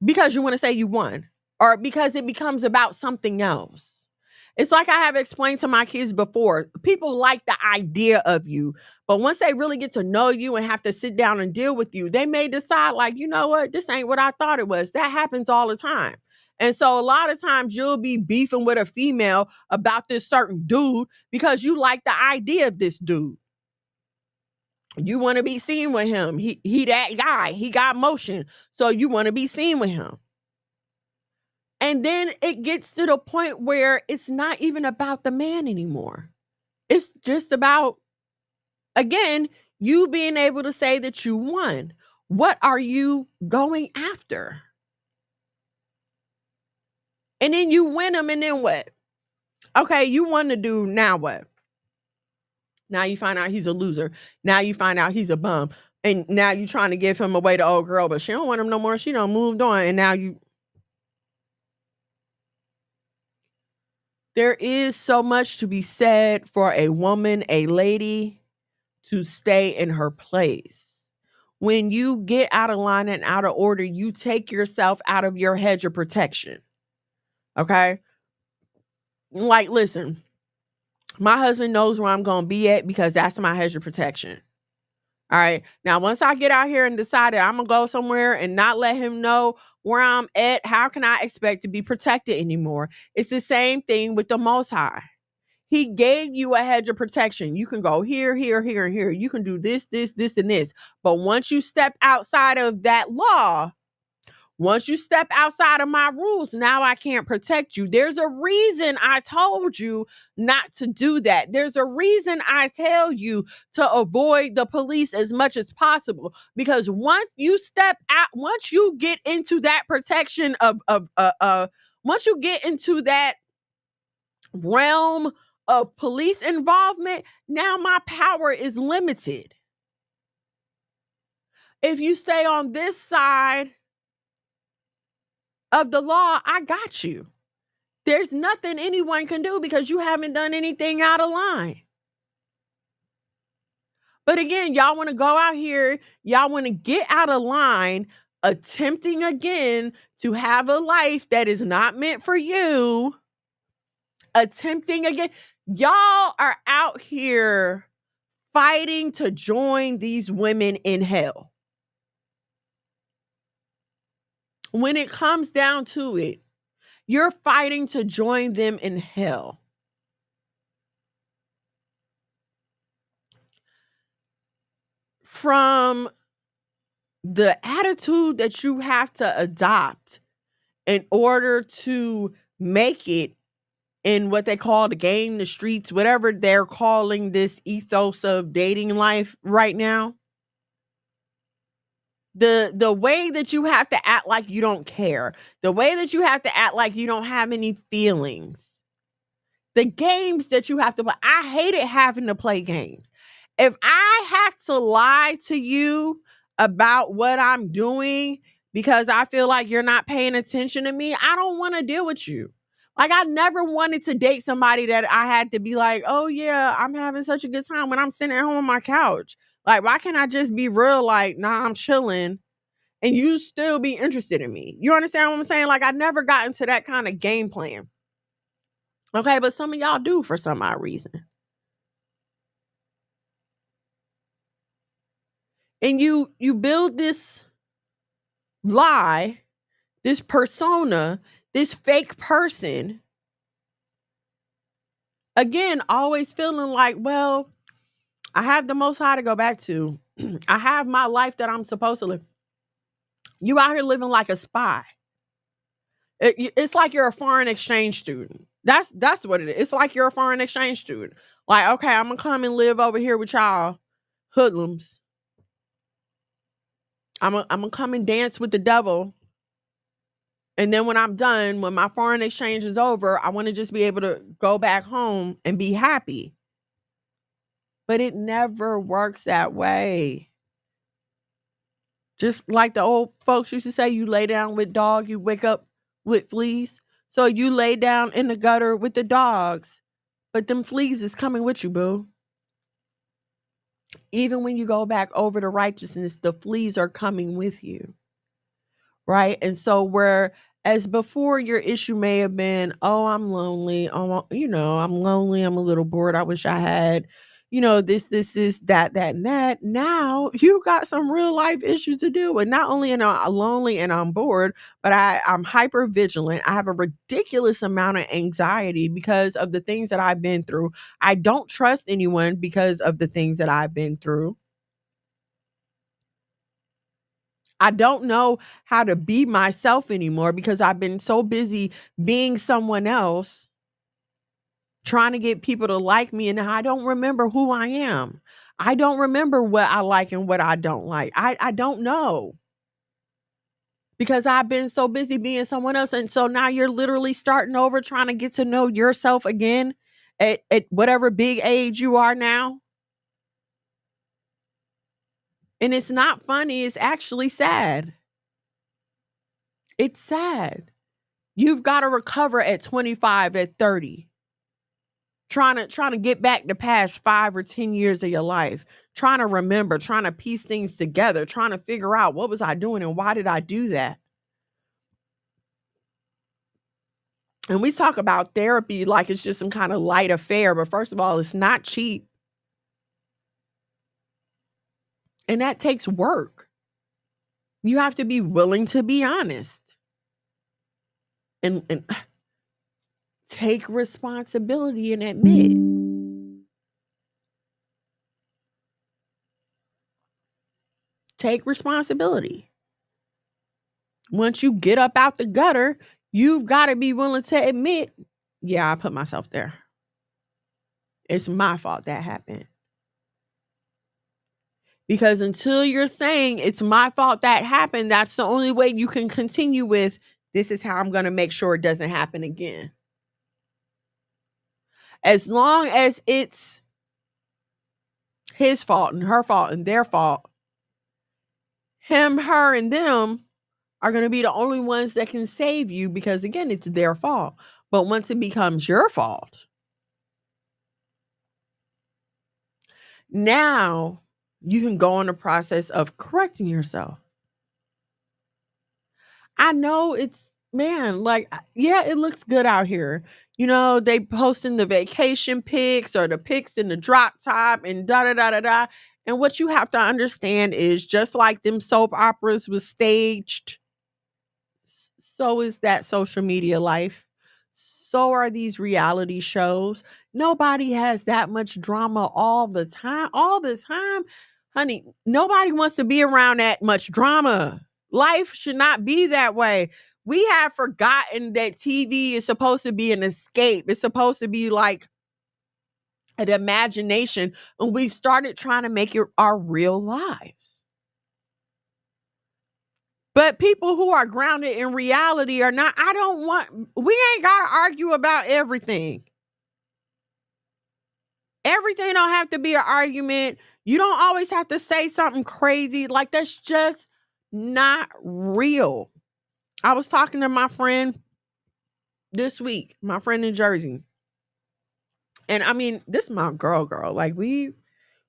because you want to say you won, or because it becomes about something else. It's like I have explained to my kids before. People like the idea of you, but once they really get to know you and have to sit down and deal with you, they may decide like, you know what, this ain't what I thought it was. That happens all the time. And so a lot of times you'll be beefing with a female about this certain dude because you like the idea of this dude. You want to be seen with him. He that guy. He got motion. So you want to be seen with him. And then it gets to the point where it's not even about the man anymore. It's just about, again, you being able to say that you won. What are you going after? And then you win him, and then what? Okay, you won the dude, now what? Now you find out he's a loser. Now you find out he's a bum. And now you trying to give him away to old girl, but she don't want him no more. She done moved on. And now there is so much to be said for a woman, a lady, to stay in her place. When you get out of line and out of order, you take yourself out of your hedge of protection. Okay? Like, listen, my husband knows where I'm going to be at because that's my hedge of protection. All right. Now, once I get out here and decide that I'm going to go somewhere and not let him know where I'm at, how can I expect to be protected anymore? It's the same thing with the Most High. He gave you a hedge of protection. You can go here, here, here, and here. You can do this, this, this, and this. But once you step outside of that law, once you step outside of my rules, now I can't protect you. There's a reason I told you not to do that. There's a reason I tell you to avoid the police as much as possible. Because once you step out, once you get into that protection once you get into that realm of police involvement, now my power is limited. If you stay on this side of the law, I got you. There's nothing anyone can do because you haven't done anything out of line. But again, y'all want to go out here, y'all want to get out of line, attempting again to have a life that is not meant for you. Attempting again. Y'all are out here fighting to join these women in hell. When it comes down to it, you're fighting to join them in hell. From the attitude that you have to adopt in order to make it in what they call the game, the streets, whatever they're calling this ethos of dating life right now. The way that you have to act like you don't care, the way that you have to act like you don't have any feelings, the games that you have to play. I hated having to play games. If I have to lie to you about what I'm doing because I feel like you're not paying attention to me, I don't want to deal with you. Like, I never wanted to date somebody that I had to be like, oh yeah, I'm having such a good time when I'm sitting at home on my couch. Like, why can't I just be real? Like, nah, I'm chilling and you still be interested in me. You understand what I'm saying? Like, I never got into that kind of game plan. Okay, but some of y'all do for some odd reason. And you build this lie, this persona, this fake person. Again, always feeling like, well, I have the Most High to go back to. I have my life that I'm supposed to live. You out here living like a spy. It's like you're a foreign exchange student. That's what it is. It's like you're a foreign exchange student. Like, okay, I'm gonna come and live over here with y'all hoodlums. I'm gonna come and dance with the devil. And then when I'm done, when my foreign exchange is over, I want to just be able to go back home and be happy. But it never works that way. Just like the old folks used to say, you lay down with dog, you wake up with fleas. So you lay down in the gutter with the dogs, but them fleas is coming with you, boo. Even when you go back over to righteousness, the fleas are coming with you. Right? And so whereas before your issue may have been, oh, I'm lonely. Oh, I'm lonely. I'm a little bored. I wish I had, this, that, and that. Now you got some real life issues to deal with. Not only am I lonely and I'm bored, but I'm hyper vigilant. I have a ridiculous amount of anxiety because of the things that I've been through. I don't trust anyone because of the things that I've been through. I don't know how to be myself anymore because I've been so busy being someone else, trying to get people to like me, and I don't remember who I am. I don't remember what I like and what I don't like. I don't know. because I've been so busy being someone else. And so now you're literally starting over, trying to get to know yourself again at whatever big age you are now. And it's not funny. It's actually sad. It's sad. You've got to recover at 25, at 30. Trying to get back the past 5 or 10 years of your life. Trying to remember, trying to piece things together, trying to figure out what was I doing and why did I do that? And we talk about therapy like it's just some kind of light affair, but first of all, it's not cheap. And that takes work. You have to be willing to be honest. And take responsibility and admit. Take responsibility. Once you get up out the gutter, you've got to be willing to admit, yeah, I put myself there. It's my fault that happened. Because until you're saying it's my fault that happened, that's the only way you can continue with, this is how I'm going to make sure it doesn't happen again. As long as it's his fault and her fault and their fault, him, her, and them are going to be the only ones that can save you because, again, it's their fault. But once it becomes your fault, now you can go on the process of correcting yourself. I know it's, man, like, yeah, it looks good out here. You know, they posting the vacation pics or the pics in the drop top and da-da-da-da-da. And what you have to understand is just like them soap operas was staged, so is that social media life. So are these reality shows. Nobody has that much drama all the time. All the time, honey, nobody wants to be around that much drama. Life should not be that way. We have forgotten that TV is supposed to be an escape. It's supposed to be like an imagination. And we've started trying to make it our real lives. But people who are grounded in reality are not, we ain't got to argue about everything. Everything don't have to be an argument. You don't always have to say something crazy. Like, that's just not real. I was talking to my friend this week, my friend in Jersey. And I mean, this is my girl. Like, we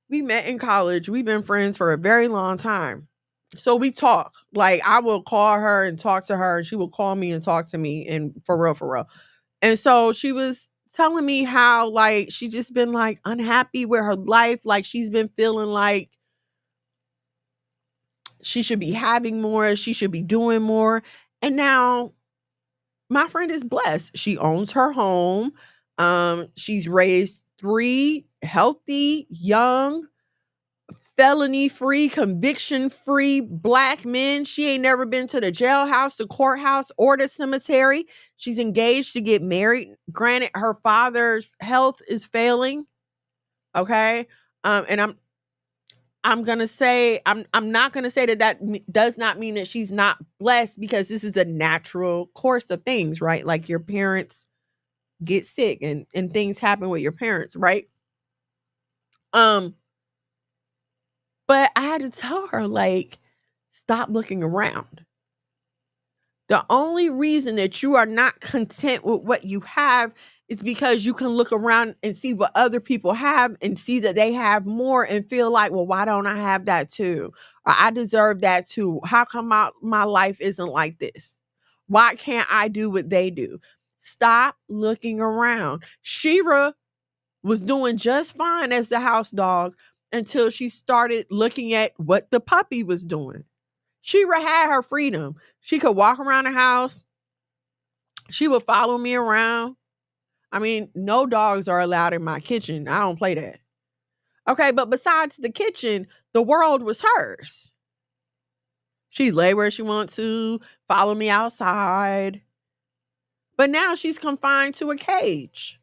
met in college. We've been friends for a very long time. So we talk. Like, I will call her and talk to her, and she will call me and talk to me, and for real. And so she was telling me how, like, she just been like unhappy with her life. Like, she's been feeling like she should be having more, she should be doing more. And now my friend is blessed. She owns her home. She's raised 3 healthy, young, felony-free, conviction-free Black men. She ain't never been to the jailhouse, the courthouse, or the cemetery. She's engaged to get married. Granted, her father's health is failing. Okay. And I'm gonna say, I'm not gonna say that does not mean that she's not blessed, because this is a natural course of things, right? Like, your parents get sick and things happen with your parents, right? But I had to tell her, like, stop looking around. The only reason that you are not content with what you have is because you can look around and see what other people have and see that they have more and feel like, well, why don't I have that too? Or I deserve that too. How come my life isn't like this? Why can't I do what they do? Stop looking around. Shira was doing just fine as the house dog until she started looking at what the puppy was doing. Shira had her freedom. She could walk around the house. She would follow me around. I mean, no dogs are allowed in my kitchen. I don't play that. Okay, but besides the kitchen, the world was hers. She lay where she wants to, follow me outside. But now she's confined to a cage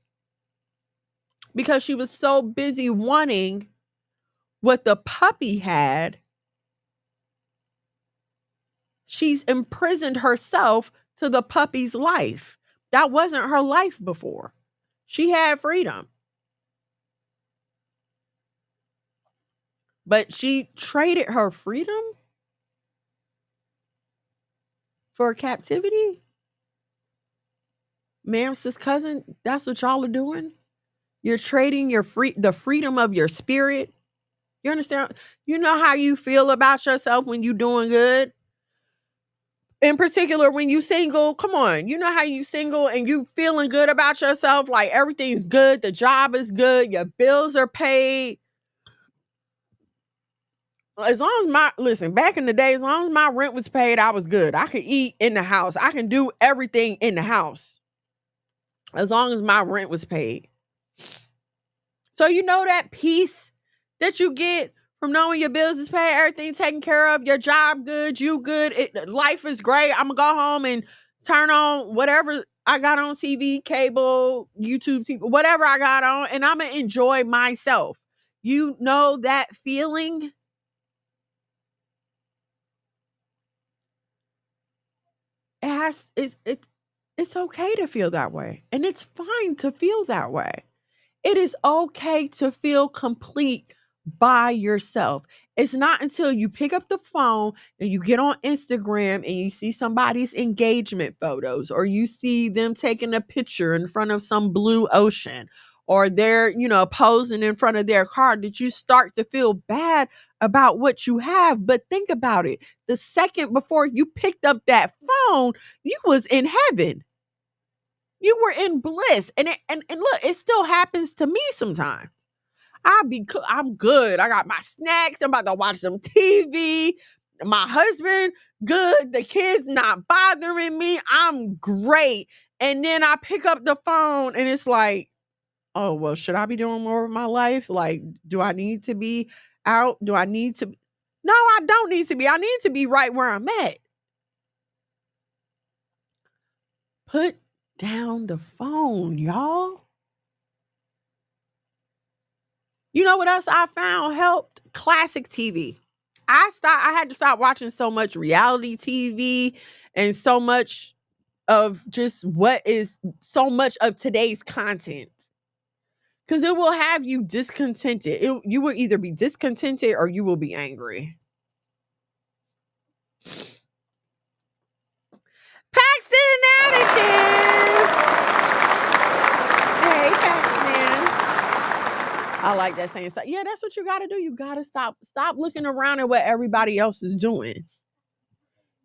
because she was so busy wanting what the puppy had She's imprisoned herself to the puppy's life. That wasn't her life before. She had freedom. But she traded her freedom for captivity. Ma'am, sis, cousin, that's what y'all are doing. You're trading the freedom of your spirit. You understand? You know how you feel about yourself when you're doing good? In particular, when you single, come on, you know how you single and you feeling good about yourself, like everything's good, the job is good, your bills are paid. As long as listen, back in the day, as long as my rent was paid, I was good. I could eat in the house. I can do everything in the house. As long as my rent was paid. So you know that peace that you get from knowing your bills is paid, everything taken care of, your job good, you good, life is great. I'm gonna go home and turn on whatever I got on TV, cable, YouTube, TV, whatever I got on, and I'm gonna enjoy myself. You know that feeling? It's okay to feel that way, and it's fine to feel that way. It is okay to feel complete by yourself. It's not until you pick up the phone and you get on Instagram and you see somebody's engagement photos, or you see them taking a picture in front of some blue ocean, or they're, posing in front of their car, that you start to feel bad about what you have. But think about it. The second before you picked up that phone, you was in heaven. You were in bliss. And look, it still happens to me sometimes. I'm good. I got my snacks. I'm about to watch some TV. My husband, good. The kids not bothering me. I'm great. And then I pick up the phone and it's like, oh, well, should I be doing more of my life? Like, do I need to be out? Do I need to? No, I don't need to be. I need to be right where I'm at. Put down the phone, y'all. You know what else I found helped? Classic TV. I had to stop watching so much reality TV and so much of just so much of today's content. Because it will have you discontented. You will either be discontented or you will be angry. Paxton and Atticus! Hey, Paxton. I like that saying. Yeah, that's what you got to do. You got to stop looking around at what everybody else is doing.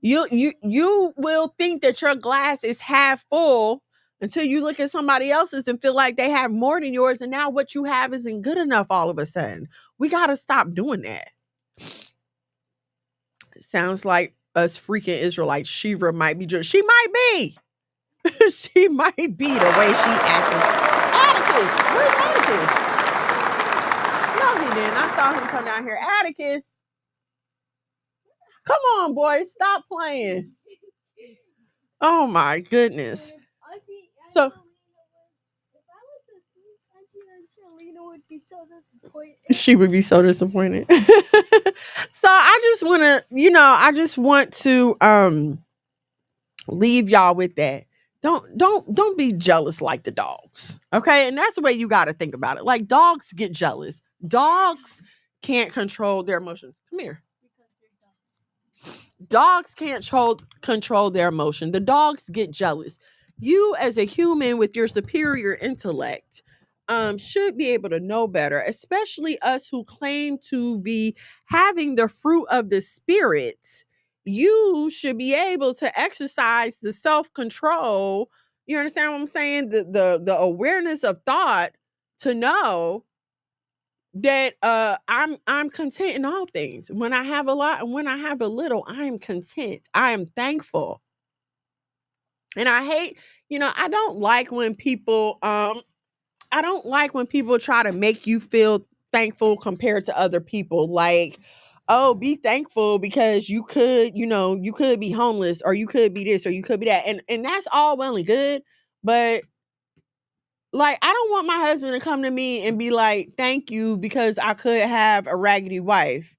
You will think that your glass is half full until you look at somebody else's and feel like they have more than yours, and now what you have isn't good enough all of a sudden. We got to stop doing that. It sounds like us freaking Israelites. Shira might be just, she might be. She might be the way she acting. Atticus, where's Atticus? No, he didn't. I saw him come down here. Atticus, come on, boy, stop playing. Oh my goodness. So she would be so disappointed. So I just want to leave y'all with that. Don't be jealous like the dogs. Okay? And that's the way you got to think about it. Like, dogs get jealous. Dogs can't control their emotions. Come here. Dogs can't control their emotion. The dogs get jealous. You, as a human with your superior intellect, should be able to know better, especially us who claim to be having the fruit of the spirit. You should be able to exercise the self-control. You understand what I'm saying? The awareness of thought to know that I'm content in all things. When I have a lot and when I have a little, I am content. I am thankful. And I hate, I don't like when people try to make you feel thankful compared to other people. Like, oh, be thankful because you could be homeless, or you could be this, or you could be that. And that's all well and good, but like, I don't want my husband to come to me and be like, thank you because I could have a raggedy wife.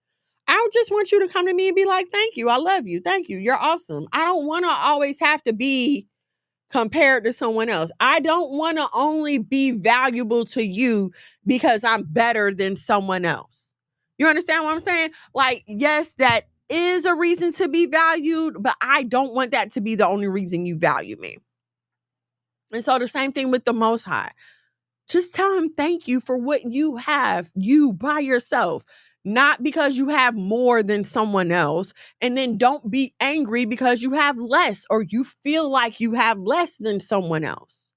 I just want you to come to me and be like, thank you. I love you. Thank you. You're awesome. I don't want to always have to be compared to someone else. I don't want to only be valuable to you because I'm better than someone else. You understand what I'm saying? Like, yes, that is a reason to be valued, but I don't want that to be the only reason you value me. And so the same thing with the Most High. Just tell him thank you for what you have, you by yourself, not because you have more than someone else. And then don't be angry because you have less or you feel like you have less than someone else.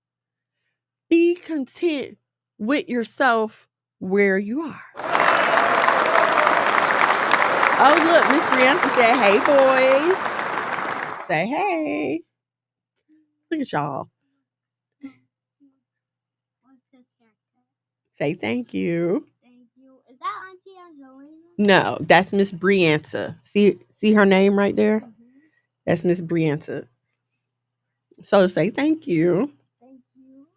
Be content with yourself where you are. Oh, look, Miss Brianna said, hey, boys. Say hey. Look at y'all. Say thank you. Thank you. Is that Auntie Angelina? No, that's Miss Brianna. See her name right there? Mm-hmm. That's Miss Brianna. So say thank you. Thank you.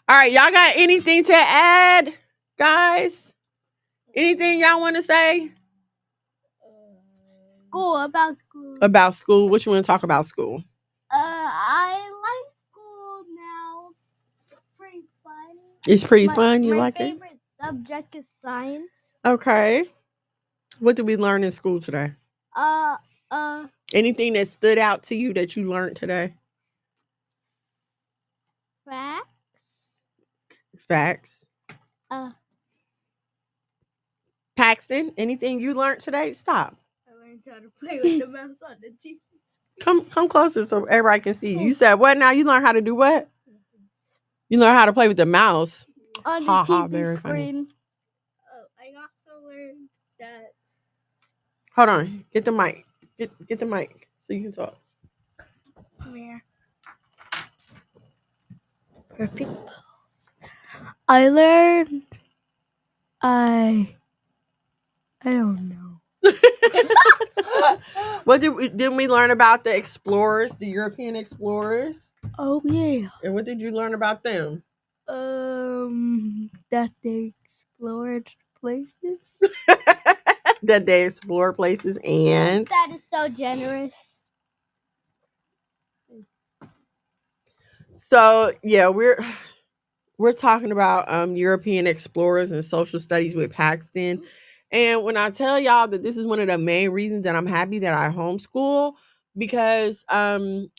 All right, y'all got anything to add, guys? Anything y'all want to say? About school. About school? What you want to talk about school? I like school now. Pretty fun. It's pretty fun. You like it? My favorite subject is science. Okay. What did we learn in school today? Anything that stood out to you that you learned today? Facts. Paxton, anything you learned today? Stop. I learned how to play with the mouse on the TV. Come closer so everybody can see you. You said what now? You learned how to do what? You learned how to play with the mouse. On the TV screen. Oh, I also learned that. Hold on. Get the mic. Get the mic so you can talk. Where? Perfect pose. I learned. I don't know. What didn't we learn about the explorers, the European explorers? Oh yeah. And what did you learn about them? That they explored places. That they explored places and that is so generous. So yeah, we're talking about European explorers and social studies with Paxton. And when I tell y'all that this is one of the main reasons that I'm happy that I homeschool, because I'm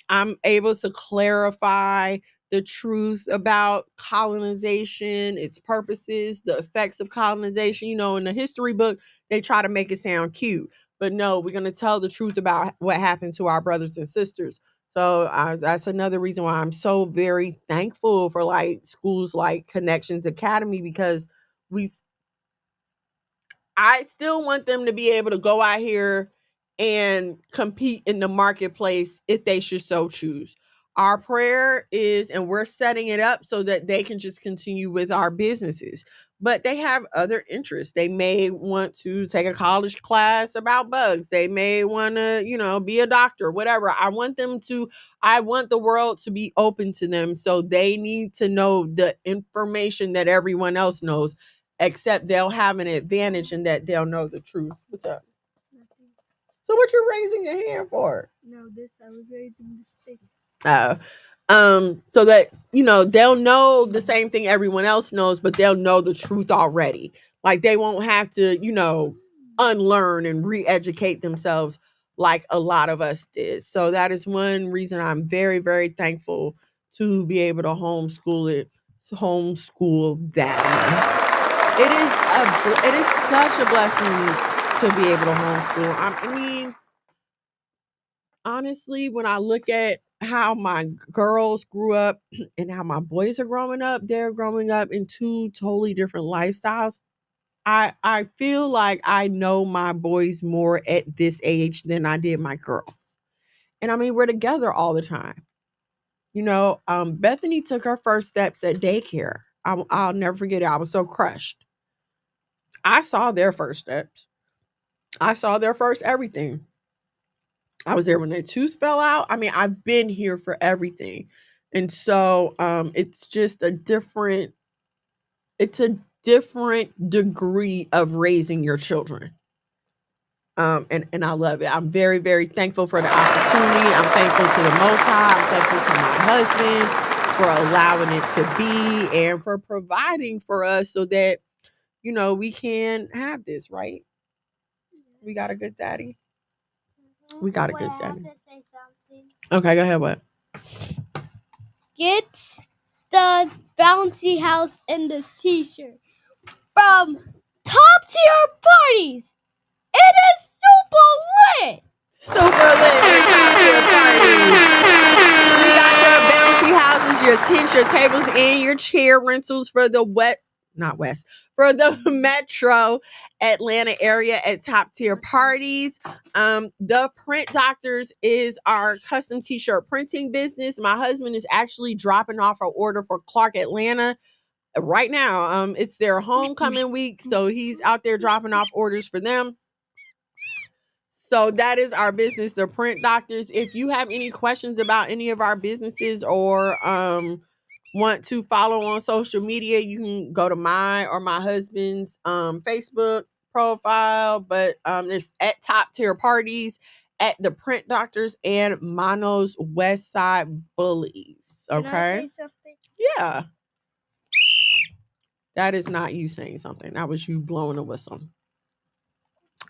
able to clarify the truth about colonization, its purposes, the effects of colonization. You know, in the history book, they try to make it sound cute. But no, we're going to tell the truth about what happened to our brothers and sisters. So that's another reason why I'm so very thankful for like schools like Connections Academy, because I still want them to be able to go out here and compete in the marketplace if they should so choose. Our prayer is, and we're setting it up so that they can just continue with our businesses. But they have other interests. They may want to take a college class about bugs. They may want to, be a doctor, whatever. I want the world to be open to them. So they need to know the information that everyone else knows, except they'll have an advantage in that they'll know the truth. What's up? Nothing. So what you raising your hand for? No, I was raising the stick. So that, they'll know the same thing everyone else knows, but they'll know the truth already. Like they won't have to, unlearn and re-educate themselves like a lot of us did. So that is one reason I'm very, very thankful to be able to homeschool that. It is such a blessing to be able to homeschool. I mean, honestly, when I look at how my girls grew up and how my boys are growing up, they're growing up in two totally different lifestyles. I feel like I know my boys more at this age than I did my girls. And I mean, we're together all the time. Bethany took her first steps at daycare. I'll never forget it. I was so crushed. I saw their first steps. I saw their first everything. I was there when their tooth fell out. I mean, I've been here for everything. And so it's just a different degree of raising your children. And I love it. I'm very, very thankful for the opportunity. I'm thankful to the Most High. I'm thankful to my husband for allowing it to be and for providing for us so that, we can have this, right? We got a good daddy. We got a good daddy. I have to say something. Okay, go ahead. What? Get the bouncy house and the t-shirt from Top Tier Parties. It is super lit. Super lit. Top tier parties. We got your bouncy houses, your tents, your tables, and your chair rentals for the for the Metro Atlanta area at Top Tier Parties. The Print Doctors is our custom t-shirt printing business. My husband is actually dropping off an order for Clark Atlanta right now. It's their homecoming week, so he's out there dropping off orders for them. So that is our business, the Print Doctors. If you have any questions about any of our businesses or want to follow on social media, you can go to my or my husband's Facebook profile. But it's at Top Tier Parties, at the Print Doctors, and Mono's West Side Bullies. Okay. Can I say something? Yeah. That is not you saying something. That was you blowing a whistle.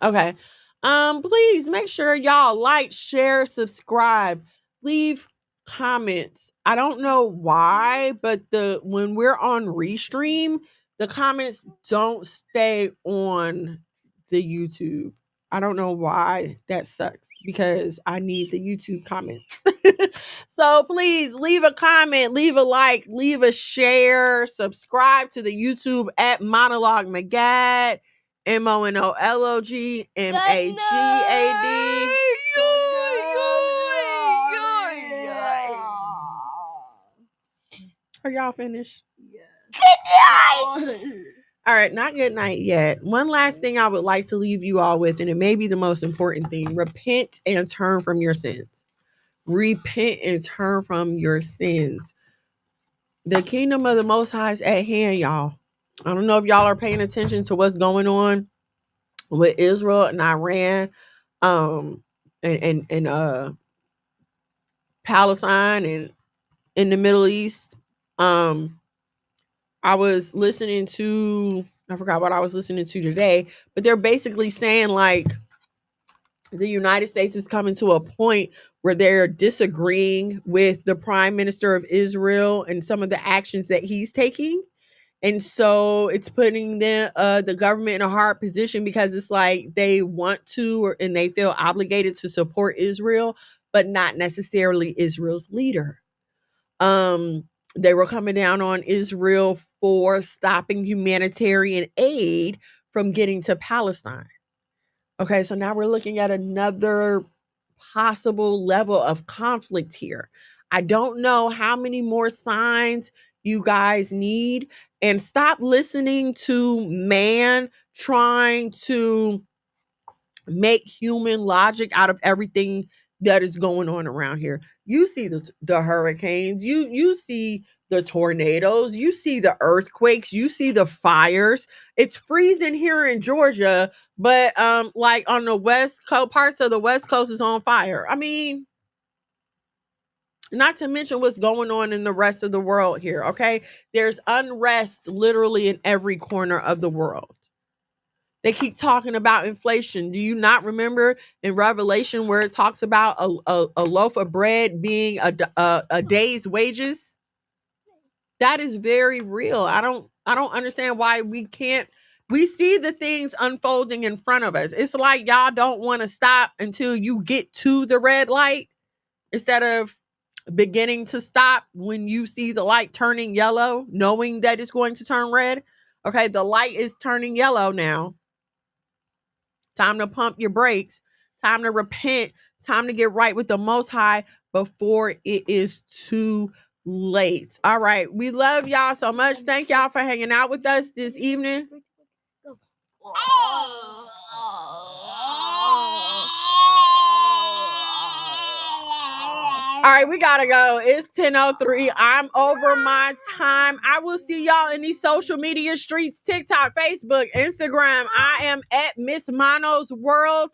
Okay. Please make sure y'all like, share, subscribe, leave comments. I don't know why, but when we're on Restream, the comments don't stay on the YouTube. I don't know why. That sucks because I need the YouTube comments. So please leave a comment, leave a like, leave a share, subscribe to the YouTube at Monologue Magad. MONOLOG MAGAD. Are y'all finished? Yeah. Good night. All right, not good night yet. One last thing I would like to leave you all with, and it may be the most important thing: repent and turn from your sins. Repent and turn from your sins. The kingdom of the Most High is at hand, y'all. I don't know if y'all are paying attention to what's going on with Israel and Iran, and Palestine and in the Middle East. I was listening to, I forgot what I was listening to today, but they're basically saying like the United States is coming to a point where they're disagreeing with the Prime Minister of Israel and some of the actions that he's taking. And so it's putting the government in a hard position because it's like they want to and they feel obligated to support Israel, but not necessarily Israel's leader. They were coming down on Israel for stopping humanitarian aid from getting to Palestine. Okay, so now we're looking at another possible level of conflict here. I don't know how many more signs you guys need, and stop listening to man trying to make human logic out of everything that is going on around here. You see the hurricanes, you see the tornadoes, you see the earthquakes, you see the fires. It's freezing here in Georgia, but like on the west coast, parts of the west coast is on fire. I mean, not to mention what's going on in the rest of the world here, okay? There's unrest literally in every corner of the world. They keep talking about inflation. Do you not remember in Revelation where it talks about a loaf of bread being a day's wages? That is very real. I don't understand why we see the things unfolding in front of us. It's like y'all don't want to stop until you get to the red light instead of beginning to stop when you see the light turning yellow, knowing that it's going to turn red. Okay, the light is turning yellow now. Time to pump your brakes. Time to repent. Time to get right with the Most High before it is too late. All right. We love y'all so much. Thank y'all for hanging out with us this evening. All right, we gotta go. It's 10:03. I'm over my time. I will see y'all in these social media streets: TikTok, Facebook, Instagram. I am at Miss Mono's World.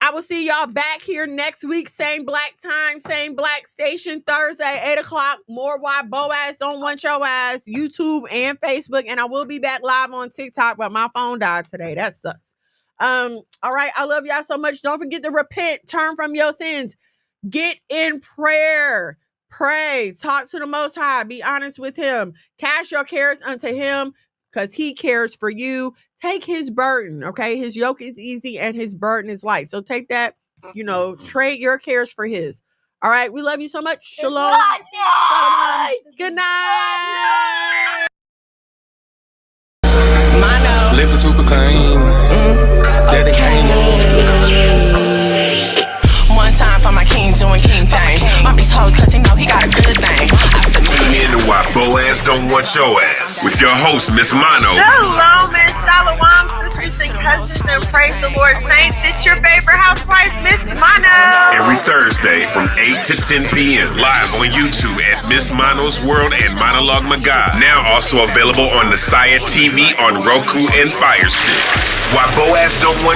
I will see y'all back here next week. Same black time, same black station. Thursday, 8 o'clock. More Why Boaz Don't Want Your Ass. YouTube and Facebook. And I will be back live on TikTok, but my phone died today. That sucks. All right. I love y'all so much. Don't forget to repent. Turn from your sins. Get in prayer. Pray. Talk to the Most High. Be honest with Him. Cast your cares unto Him because He cares for you. Take His burden, okay? His yoke is easy and His burden is light. So take that, trade your cares for His. All right, we love you so much. Shalom. Good night. Good night. Mono. Living super clean. Daddy came One time for my king doing king things. All these hoes cause he know he got a good thing. I Tune submit. in to Why Boaz Don't Want Your Ass with your host, Miss Mono. Shalom and shalom, sisters and cousins, and praise the Lord, saints. It's your favorite housewife, Miss Mono. Every Thursday from 8 to 10 p.m. Live on YouTube at Miss Mono's World and Monologue Magad. Now also available on the Saya TV on Roku and Fire Stick. Why Boaz Don't Want